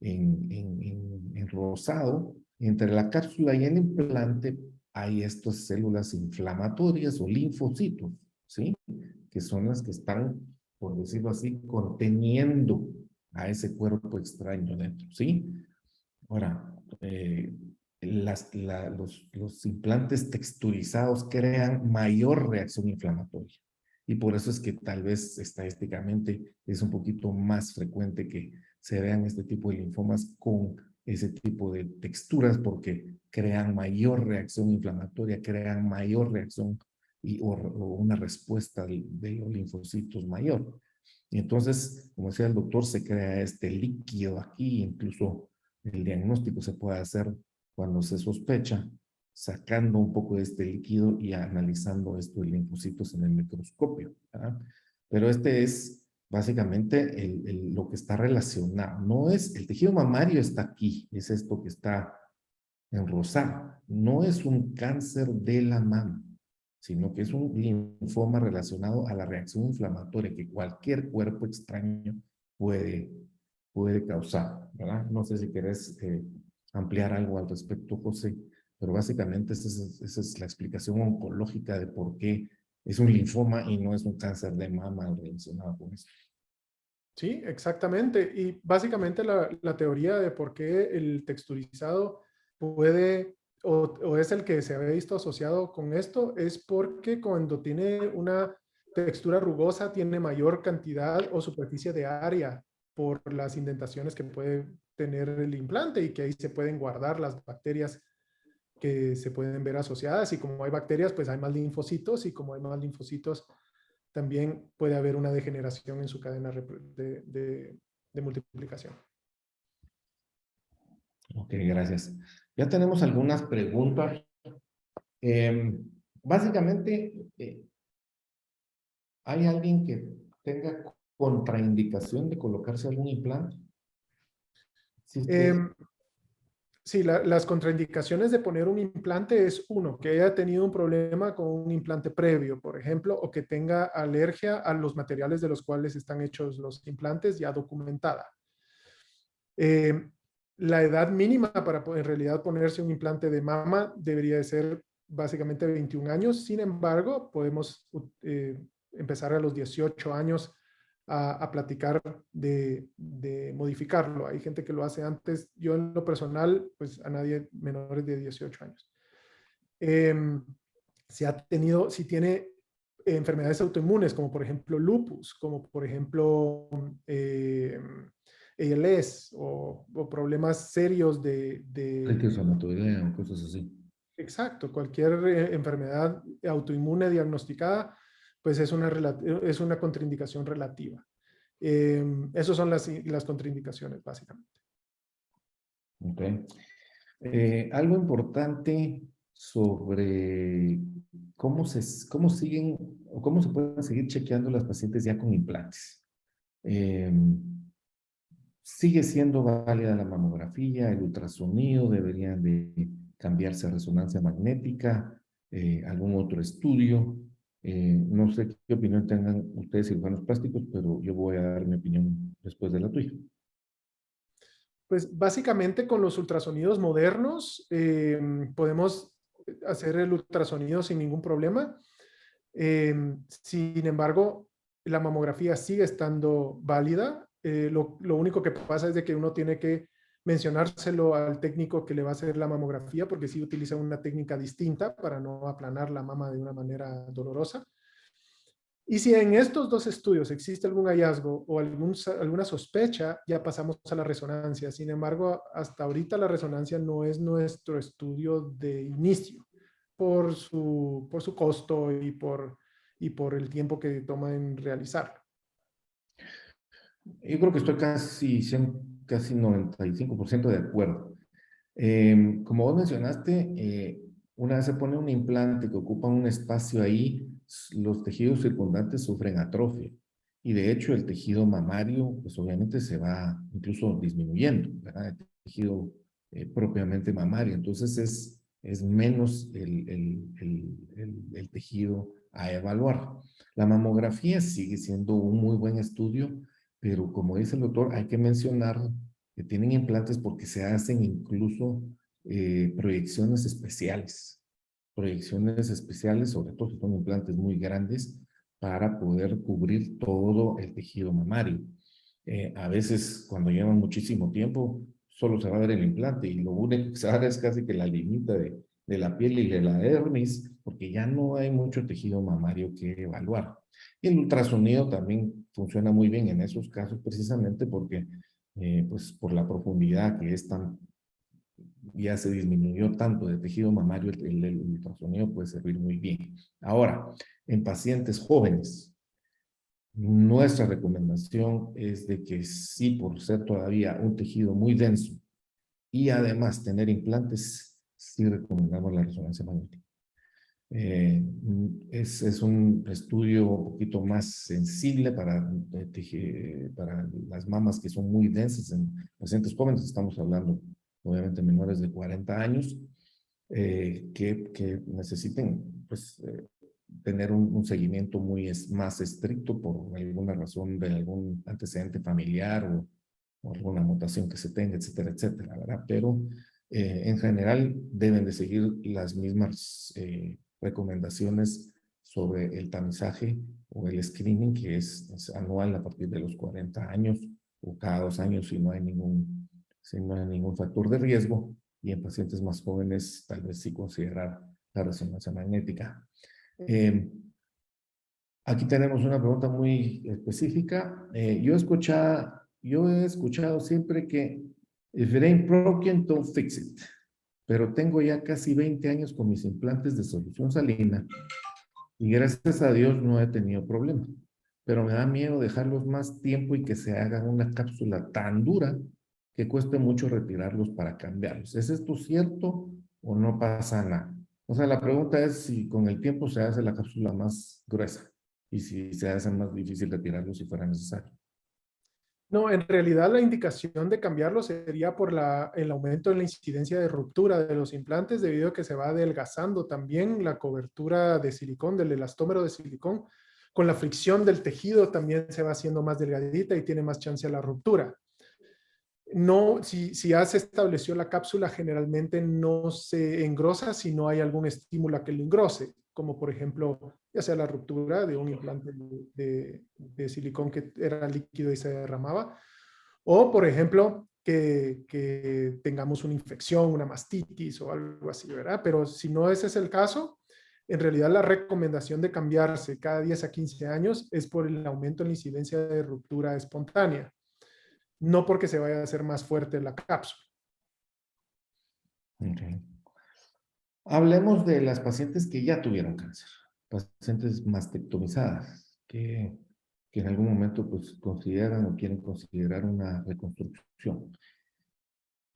en rosado, entre la cápsula y el implante hay estas células inflamatorias o linfocitos, ¿sí? Que son las que están, por decirlo así, conteniendo a ese cuerpo extraño dentro, ¿sí? Ahora, los implantes texturizados crean mayor reacción inflamatoria. Y por eso es que tal vez estadísticamente es un poquito más frecuente que se vean este tipo de linfomas con ese tipo de texturas porque crean mayor reacción inflamatoria, crean mayor reacción o una respuesta de los linfocitos mayor. Y entonces, como decía el doctor, se crea este líquido aquí, incluso el diagnóstico se puede hacer cuando se sospecha, sacando un poco de este líquido y analizando estos linfocitos en el microscopio, ¿verdad? Pero este es básicamente lo que está relacionado. No es, el tejido mamario está aquí, es esto que está en rosado. No es un cáncer de la mama, sino que es un linfoma relacionado a la reacción inflamatoria que cualquier cuerpo extraño puede, puede causar, ¿verdad? No sé si querés ampliar algo al respecto, José, pero básicamente esa es la explicación oncológica de por qué es un linfoma y no es un cáncer de mama relacionado con eso. Sí, exactamente. Y básicamente la teoría de por qué el texturizado puede o es el que se había visto asociado con esto es porque cuando tiene una textura rugosa tiene mayor cantidad o superficie de área por las indentaciones que puede tener el implante y que ahí se pueden guardar las bacterias que se pueden ver asociadas y como hay bacterias pues hay más linfocitos y como hay más linfocitos también puede haber una degeneración en su cadena de multiplicación. Ok, gracias. Ya tenemos algunas preguntas. Eh, Básicamente, ¿hay alguien que tenga contraindicación de colocarse algún implante? Si usted, Eh, sí, las contraindicaciones de poner un implante es uno, que haya tenido un problema con un implante previo, por ejemplo, o que tenga alergia a los materiales de los cuales están hechos los implantes ya documentada. Eh, la edad mínima para en realidad ponerse un implante de mama debería de ser básicamente 21 años. Sin embargo, podemos empezar a los 18 años a platicar de modificarlo. Hay gente que lo hace antes. Yo en lo personal, pues a nadie menores de 18 años. Si tiene enfermedades autoinmunes, como por ejemplo lupus, como por ejemplo ALS o problemas serios requisitomatología o cosas así. exacto, cualquier enfermedad autoinmune diagnosticada, pues es una contraindicación relativa. Esas son las contraindicaciones, básicamente. Ok. Algo importante sobre cómo siguen o cómo se pueden seguir chequeando las pacientes ya con implantes. sigue siendo válida la mamografía, el ultrasonido, deberían de cambiarse a resonancia magnética, algún otro estudio. No sé qué opinión tengan ustedes cirujanos plásticos, pero yo voy a dar mi opinión después de la tuya. Pues básicamente con los ultrasonidos modernos podemos hacer el ultrasonido sin ningún problema. Sin embargo, la mamografía sigue estando válida. Lo único que pasa es de que uno tiene que mencionárselo al técnico que le va a hacer la mamografía, porque sí utiliza una técnica distinta para no aplanar la mama de una manera dolorosa. Y si en estos dos estudios existe algún hallazgo o alguna sospecha, ya pasamos a la resonancia. Sin embargo, hasta ahorita la resonancia no es nuestro estudio de inicio por su costo y por el tiempo que toma en realizarlo. Yo creo que estoy casi 95% de acuerdo. Como vos mencionaste, una vez se pone un implante que ocupa un espacio ahí, los tejidos circundantes sufren atrofia. Y de hecho el tejido mamario, pues obviamente se va incluso disminuyendo, ¿verdad? El tejido propiamente mamario. Entonces es menos el tejido a evaluar. La mamografía sigue siendo un muy buen estudio, pero como dice el doctor, hay que mencionar que tienen implantes porque se hacen incluso proyecciones especiales, sobre todo si son implantes muy grandes, para poder cubrir todo el tejido mamario. A veces, cuando llevan muchísimo tiempo, solo se va a ver el implante y lo único que se va a ver es casi que la limita de la piel y de la dermis, porque ya no hay mucho tejido mamario que evaluar. Y el ultrasonido también funciona muy bien en esos casos, precisamente porque, pues, por la profundidad que es tan, ya se disminuyó tanto de tejido mamario, el ultrasonido puede servir muy bien. Ahora, en pacientes jóvenes, nuestra recomendación es de que sí, por ser todavía un tejido muy denso y además tener implantes, sí recomendamos la resonancia magnética. Es un estudio un poquito más sensible para las mamas que son muy densas en pacientes jóvenes. Estamos hablando, obviamente, menores de 40 años, que necesiten, pues, tener un seguimiento más estricto por alguna razón de algún antecedente familiar o alguna mutación que se tenga, etcétera, etcétera, ¿verdad? Pero en general deben de seguir las mismas recomendaciones sobre el tamizaje o el screening, que es anual a partir de los 40 años o cada 2 años si no hay ningún factor de riesgo, y en pacientes más jóvenes tal vez sí considerar la resonancia magnética. Aquí tenemos una pregunta muy específica. Yo he escuchado siempre que if it ain't broken, don't fix it. Pero tengo ya casi 20 años con mis implantes de solución salina y gracias a Dios no he tenido problema. Pero me da miedo dejarlos más tiempo y que se hagan una cápsula tan dura que cueste mucho retirarlos para cambiarlos. ¿Es esto cierto o no pasa nada? O sea, la pregunta es si con el tiempo se hace la cápsula más gruesa y si se hace más difícil retirarlos si fuera necesario. No, en realidad la indicación de cambiarlo sería por el aumento en la incidencia de ruptura de los implantes debido a que se va adelgazando también la cobertura de silicón, del elastómero de silicón. Con la fricción del tejido también se va haciendo más delgadita y tiene más chance a la ruptura. No, si ya se estableció la cápsula, generalmente no se engrosa si no hay algún estímulo que lo engrose, como por ejemplo, ya sea la ruptura de un implante de silicón que era líquido y se derramaba, o por ejemplo, que tengamos una infección, una mastitis o algo así, ¿verdad? Pero si no ese es el caso, en realidad la recomendación de cambiarse cada 10 a 15 años es por el aumento en la incidencia de ruptura espontánea, no porque se vaya a hacer más fuerte la cápsula. Okay. Hablemos de las pacientes que ya tuvieron cáncer, pacientes mastectomizadas, que en algún momento pues consideran o quieren considerar una reconstrucción.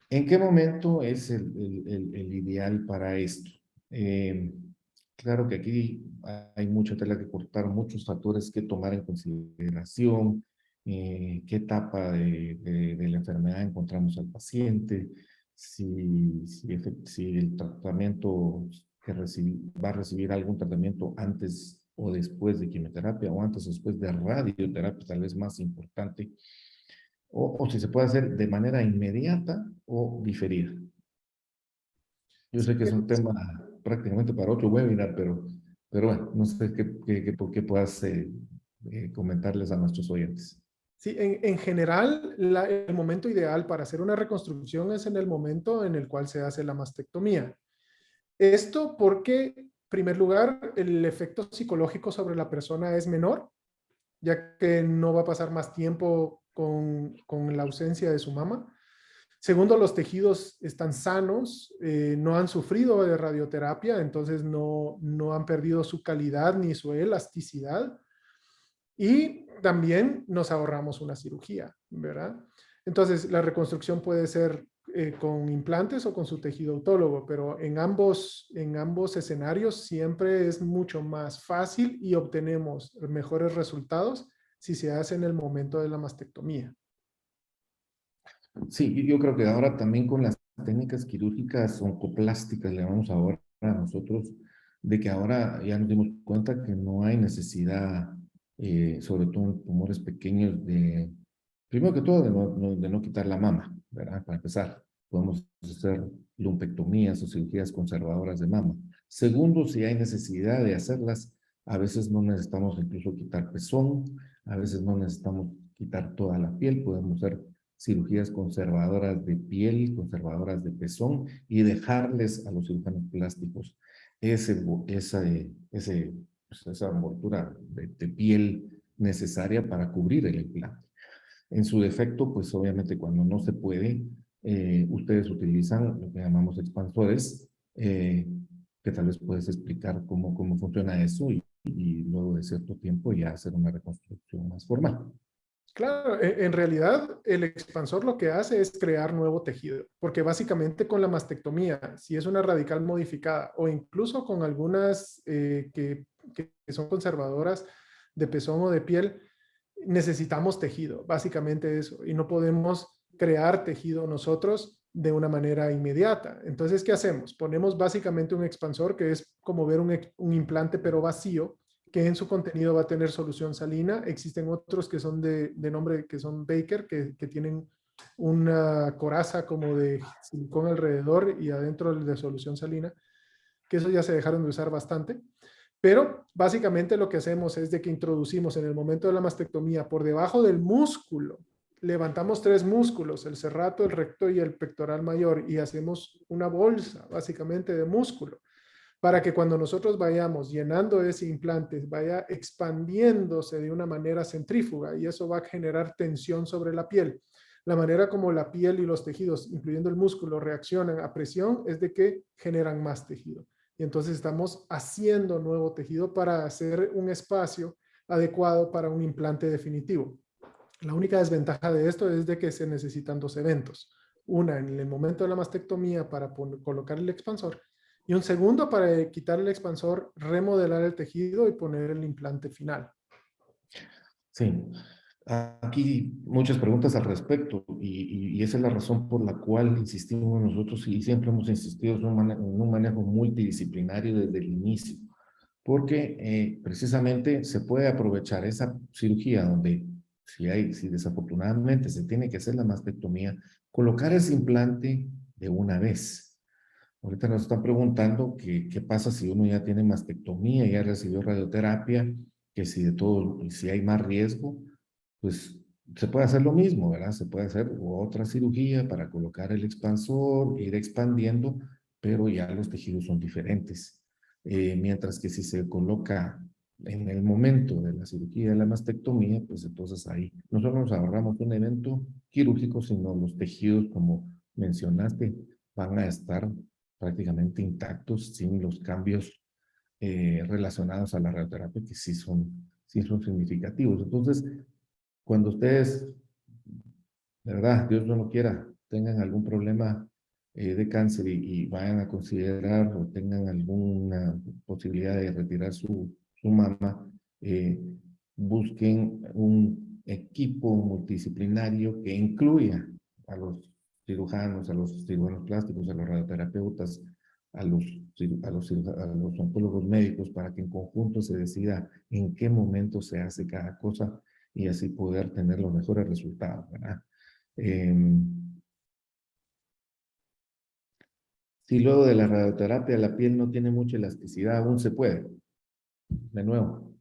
¿En qué momento es el ideal para esto? Claro que aquí hay mucha tela que cortar, muchos factores que tomar en consideración, qué etapa de la enfermedad encontramos al paciente, si el tratamiento va a recibir algún tratamiento antes o después de quimioterapia o antes o después de radioterapia, tal vez más importante, o si se puede hacer de manera inmediata o diferida. Yo sé que es un tema prácticamente para otro webinar, pero bueno, no sé por qué puedas comentarles a nuestros oyentes. Sí, en general, el momento ideal para hacer una reconstrucción es en el momento en el cual se hace la mastectomía. Esto porque, en primer lugar, el efecto psicológico sobre la persona es menor, ya que no va a pasar más tiempo con la ausencia de su mama. Segundo, los tejidos están sanos, no han sufrido de radioterapia, entonces no han perdido su calidad ni su elasticidad. Y también nos ahorramos una cirugía, ¿verdad? Entonces, la reconstrucción puede ser con implantes o con su tejido autólogo, pero en ambos escenarios siempre es mucho más fácil y obtenemos mejores resultados si se hace en el momento de la mastectomía. Sí, yo creo que ahora también con las técnicas quirúrgicas oncoplásticas, le llamamos ahora a nosotros, de que ahora ya nos dimos cuenta que no hay necesidad, sobre todo en tumores pequeños, primero que todo, de no quitar la mama, ¿verdad? Para empezar, podemos hacer lumpectomías o cirugías conservadoras de mama. Segundo, si hay necesidad de hacerlas, a veces no necesitamos incluso quitar pezón, a veces no necesitamos quitar toda la piel, podemos hacer cirugías conservadoras de piel, conservadoras de pezón y dejarles a los cirujanos plásticos esa envoltura de piel necesaria para cubrir el implante. En su defecto, pues obviamente cuando no se puede, ustedes utilizan lo que llamamos expansores, que tal vez puedes explicar cómo funciona eso y luego de cierto tiempo ya hacer una reconstrucción más formal. Claro, en realidad el expansor lo que hace es crear nuevo tejido, porque básicamente con la mastectomía, si es una radical modificada o incluso con algunas que son conservadoras de pezón o de piel, necesitamos tejido, básicamente eso, y no podemos crear tejido nosotros de una manera inmediata. Entonces, ¿qué hacemos? Ponemos básicamente un expansor que es como ver un implante pero vacío, que en su contenido va a tener solución salina. Existen otros que son de nombre, que son Baker, que tienen una coraza como de silicón alrededor y adentro de solución salina, que eso ya se dejaron de usar bastante. Pero básicamente lo que hacemos es de que introducimos en el momento de la mastectomía por debajo del músculo, levantamos 3 músculos, el serrato, el recto y el pectoral mayor, y hacemos una bolsa básicamente de músculo para que cuando nosotros vayamos llenando ese implante, vaya expandiéndose de una manera centrífuga y eso va a generar tensión sobre la piel. La manera como la piel y los tejidos, incluyendo el músculo, reaccionan a presión es de que generan más tejido. Y entonces estamos haciendo nuevo tejido para hacer un espacio adecuado para un implante definitivo. La única desventaja de esto es de que se necesitan 2 eventos. Una en el momento de la mastectomía para colocar el expansor y un segundo para quitar el expansor, remodelar el tejido y poner el implante final. Sí, aquí muchas preguntas al respecto y esa es la razón por la cual insistimos nosotros y siempre hemos insistido en un manejo multidisciplinario desde el inicio, porque precisamente se puede aprovechar esa cirugía donde si desafortunadamente se tiene que hacer la mastectomía, colocar ese implante de una vez. Ahorita nos están preguntando qué pasa si uno ya tiene mastectomía, ya recibió radioterapia, que si de todo, si hay más riesgo, pues se puede hacer lo mismo, ¿verdad? Se puede hacer otra cirugía para colocar el expansor, ir expandiendo, pero ya los tejidos son diferentes. Mientras que si se coloca en el momento de la cirugía de la mastectomía, pues entonces ahí no solo nos ahorramos un evento quirúrgico, sino los tejidos, como mencionaste, van a estar prácticamente intactos sin los cambios relacionados a la radioterapia que sí son significativos. Entonces, cuando ustedes, de verdad, Dios no lo quiera, tengan algún problema de cáncer y vayan a considerar o tengan alguna posibilidad de retirar su mama, busquen equipo multidisciplinario que incluya a los cirujanos, a los cirujanos plásticos, a los radioterapeutas, a los oncólogos médicos, para que en conjunto se decida en qué momento se hace cada cosa y así poder tener los mejores resultados, ¿verdad? Si luego de la radioterapia la piel no tiene mucha elasticidad, aún se puede. De nuevo.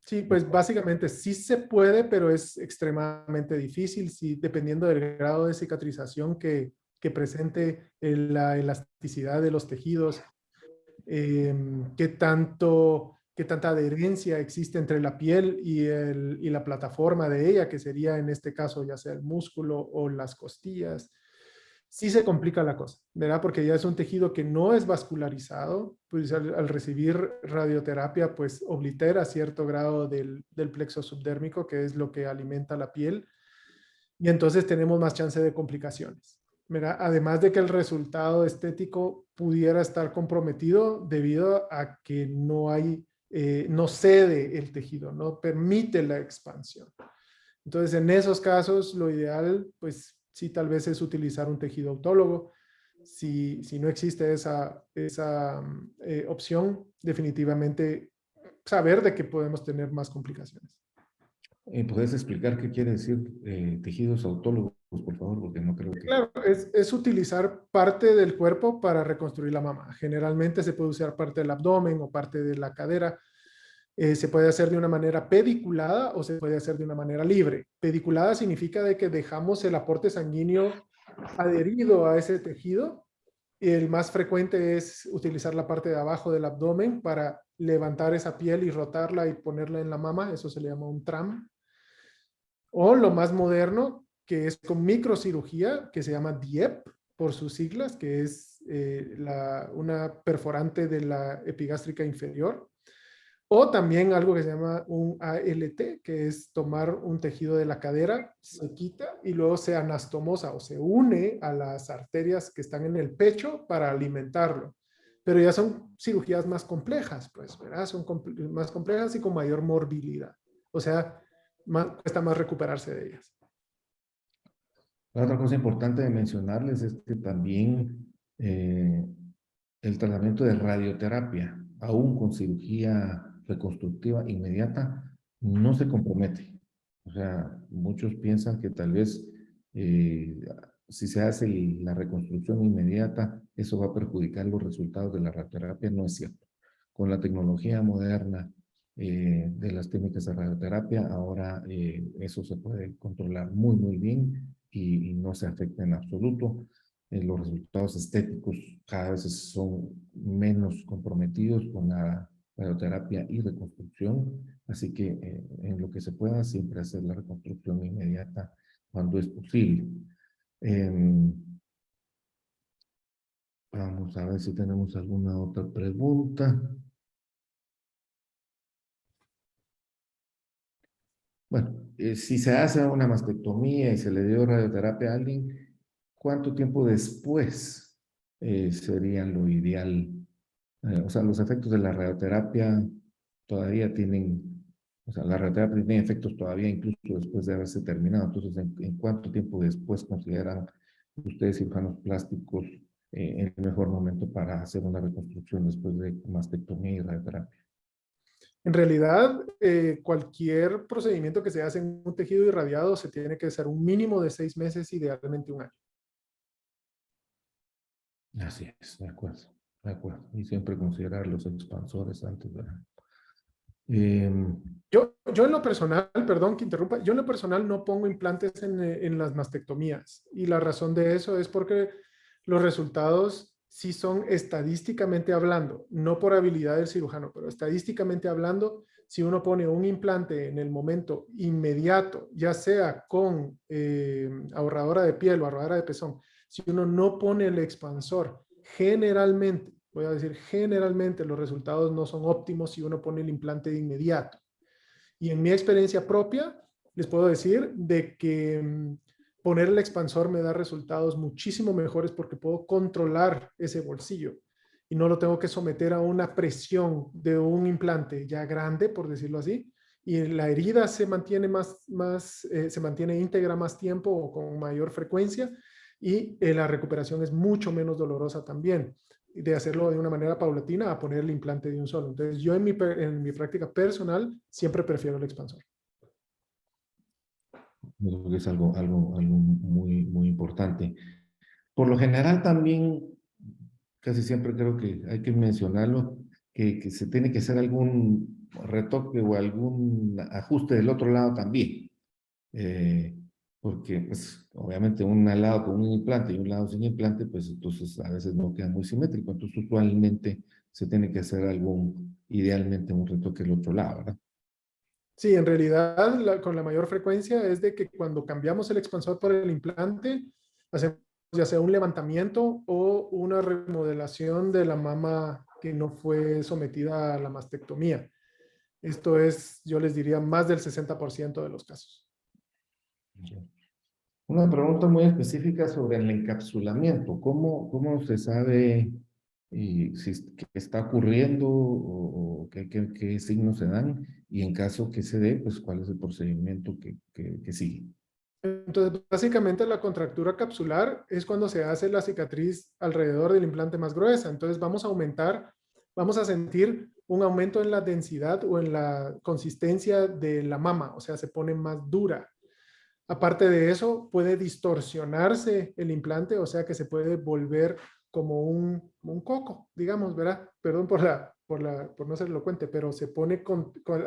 Sí, pues básicamente sí se puede, pero es extremadamente difícil, sí, dependiendo del grado de cicatrización que presente la elasticidad de los tejidos, qué tanta adherencia existe entre la piel y la plataforma de ella, que sería en este caso ya sea el músculo o las costillas. Sí se complica la cosa, ¿verdad? Porque ya es un tejido que no es vascularizado, pues al recibir radioterapia, pues oblitera cierto grado del plexo subdérmico, que es lo que alimenta la piel, y entonces tenemos más chance de complicaciones, ¿verdad? Además de que el resultado estético pudiera estar comprometido debido a que no hay, no cede el tejido, no permite la expansión. Entonces, en esos casos, lo ideal, pues sí, tal vez es utilizar un tejido autólogo. Si no existe esa opción, definitivamente saber de que podemos tener más complicaciones. ¿Puedes explicar qué quiere decir tejidos autólogos, por favor? Porque no creo que... Claro, es utilizar parte del cuerpo para reconstruir la mama. Generalmente se puede usar parte del abdomen o parte de la cadera. Se puede hacer de una manera pediculada o se puede hacer de una manera libre. Pediculada significa de que dejamos el aporte sanguíneo adherido a ese tejido. Y el más frecuente es utilizar la parte de abajo del abdomen para levantar esa piel y rotarla y ponerla en la mama. Eso se le llama un TRAM. O lo más moderno, que es con microcirugía, que se llama DIEP por sus siglas, que es una perforante de la epigástrica inferior. O también algo que se llama un ALT, que es tomar un tejido de la cadera, se quita y luego se anastomosa o se une a las arterias que están en el pecho para alimentarlo. Pero ya son cirugías más complejas, pues, ¿verdad? Son más complejas y con mayor morbilidad. O sea, cuesta más recuperarse de ellas. La otra cosa importante de mencionarles es que también el tratamiento de radioterapia, aún con cirugía reconstructiva inmediata, no se compromete. O sea, muchos piensan que tal vez eh, si se hace la reconstrucción inmediata, eso va a perjudicar los resultados de la radioterapia. No es cierto. Con la tecnología moderna de las técnicas de radioterapia, ahora eso se puede controlar muy, muy bien y no se afecta en absoluto. Los resultados estéticos cada vez son menos comprometidos con la radioterapia y reconstrucción, así que en lo que se pueda siempre hacer la reconstrucción inmediata cuando es posible. Vamos a ver si tenemos alguna otra pregunta. Bueno, si se hace una mastectomía y se le dio radioterapia a alguien, ¿cuánto tiempo después sería lo ideal? O sea, los efectos de la radioterapia todavía tienen, o sea, la radioterapia tiene efectos todavía incluso después de haberse terminado. Entonces, ¿en cuánto tiempo después consideran ustedes, cirujanos plásticos, el mejor momento para hacer una reconstrucción después de mastectomía y radioterapia? En realidad, cualquier procedimiento que se hace en un tejido irradiado se tiene que hacer un mínimo de 6 meses, idealmente un año. Así es, de acuerdo, de acuerdo. Y siempre considerar los expansores antes de... Yo en lo personal, perdón que interrumpa, yo en lo personal no pongo implantes en las mastectomías y la razón de eso es porque los resultados sí son estadísticamente hablando, no por habilidad del cirujano, pero estadísticamente hablando, si uno pone un implante en el momento inmediato, ya sea con ahorradora de piel o ahorradora de pezón, si uno no pone el expansor, generalmente, voy a decir generalmente, los resultados no son óptimos si uno pone el implante de inmediato. Y en mi experiencia propia, les puedo decir de que poner el expansor me da resultados muchísimo mejores porque puedo controlar ese bolsillo y no lo tengo que someter a una presión de un implante ya grande, por decirlo así, y la herida se mantiene se mantiene íntegra más tiempo o con mayor frecuencia, y la recuperación es mucho menos dolorosa también, de hacerlo de una manera paulatina a poner el implante de un solo. Entonces yo en mi práctica personal siempre prefiero el expansor. Yo creo que es algo muy, muy importante. Por lo general también, casi siempre creo que hay que mencionarlo, que se tiene que hacer algún retoque o algún ajuste del otro lado también. Eh, Porque, pues, obviamente un lado con un implante y un lado sin implante, pues entonces a veces no queda muy simétrico. Entonces, usualmente se tiene que hacer idealmente un retoque del otro lado, ¿verdad? Sí, en realidad con la mayor frecuencia es de que cuando cambiamos el expansor por el implante, hacemos ya sea un levantamiento o una remodelación de la mama que no fue sometida a la mastectomía. Esto es, yo les diría, más del 60% de los casos. Una pregunta muy específica sobre el encapsulamiento. ¿Cómo se sabe si qué está ocurriendo o qué signos se dan? Y en caso que se dé, pues cuál es el procedimiento que sigue. Entonces, básicamente la contractura capsular es cuando se hace la cicatriz alrededor del implante más gruesa. Entonces, vamos a sentir un aumento en la densidad o en la consistencia de la mama, o sea, se pone más dura. Aparte de eso, puede distorsionarse el implante, o sea que se puede volver como un coco, digamos, ¿verdad? Perdón por no ser elocuente, pero se pone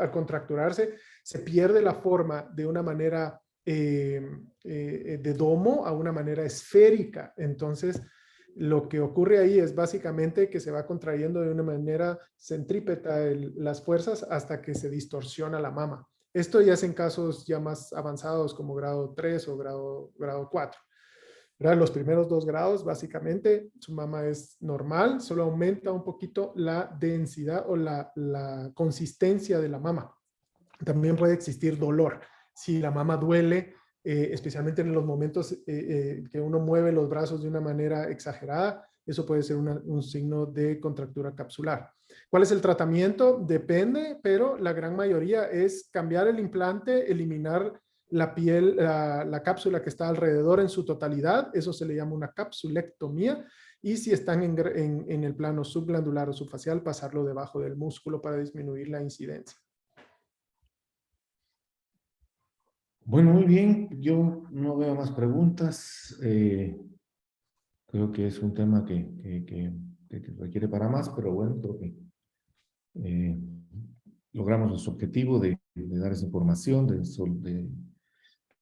al contracturarse, se pierde la forma de una manera de domo a una manera esférica. Entonces, lo que ocurre ahí es básicamente que se va contrayendo de una manera centrípeta las fuerzas hasta que se distorsiona la mama. Esto ya es en casos ya más avanzados como grado 3 o grado 4. ¿Verdad? Los primeros 2 grados, básicamente, su mama es normal, solo aumenta un poquito la densidad o la consistencia de la mama. También puede existir dolor. Si la mama duele, especialmente en los momentos que uno mueve los brazos de una manera exagerada, eso puede ser un signo de contractura capsular. ¿Cuál es el tratamiento? Depende, pero la gran mayoría es cambiar el implante, eliminar la piel, la cápsula que está alrededor en su totalidad, eso se le llama una capsulectomía, y si están en el plano subglandular o subfacial, pasarlo debajo del músculo para disminuir la incidencia. Bueno, muy bien. Yo no veo más preguntas. Creo que es un tema que requiere para más, pero bueno, creo que eh, logramos nuestro objetivo de dar esa información, de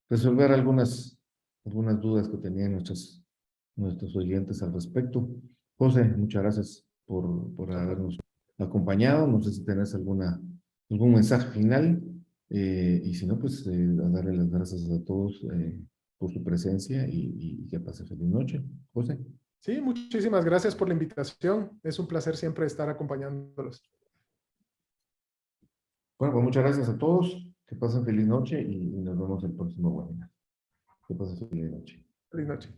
resolver algunas dudas que tenían nuestros oyentes al respecto. José, muchas gracias por habernos acompañado. No sé si tenés algún mensaje final. Y si no, pues a darle las gracias a todos por su presencia y que pase feliz noche. José. Sí, muchísimas gracias por la invitación. Es un placer siempre estar acompañándolos. Bueno, pues muchas gracias a todos. Que pasen feliz noche y nos vemos el próximo webinar. Que pasen feliz noche. Feliz noche.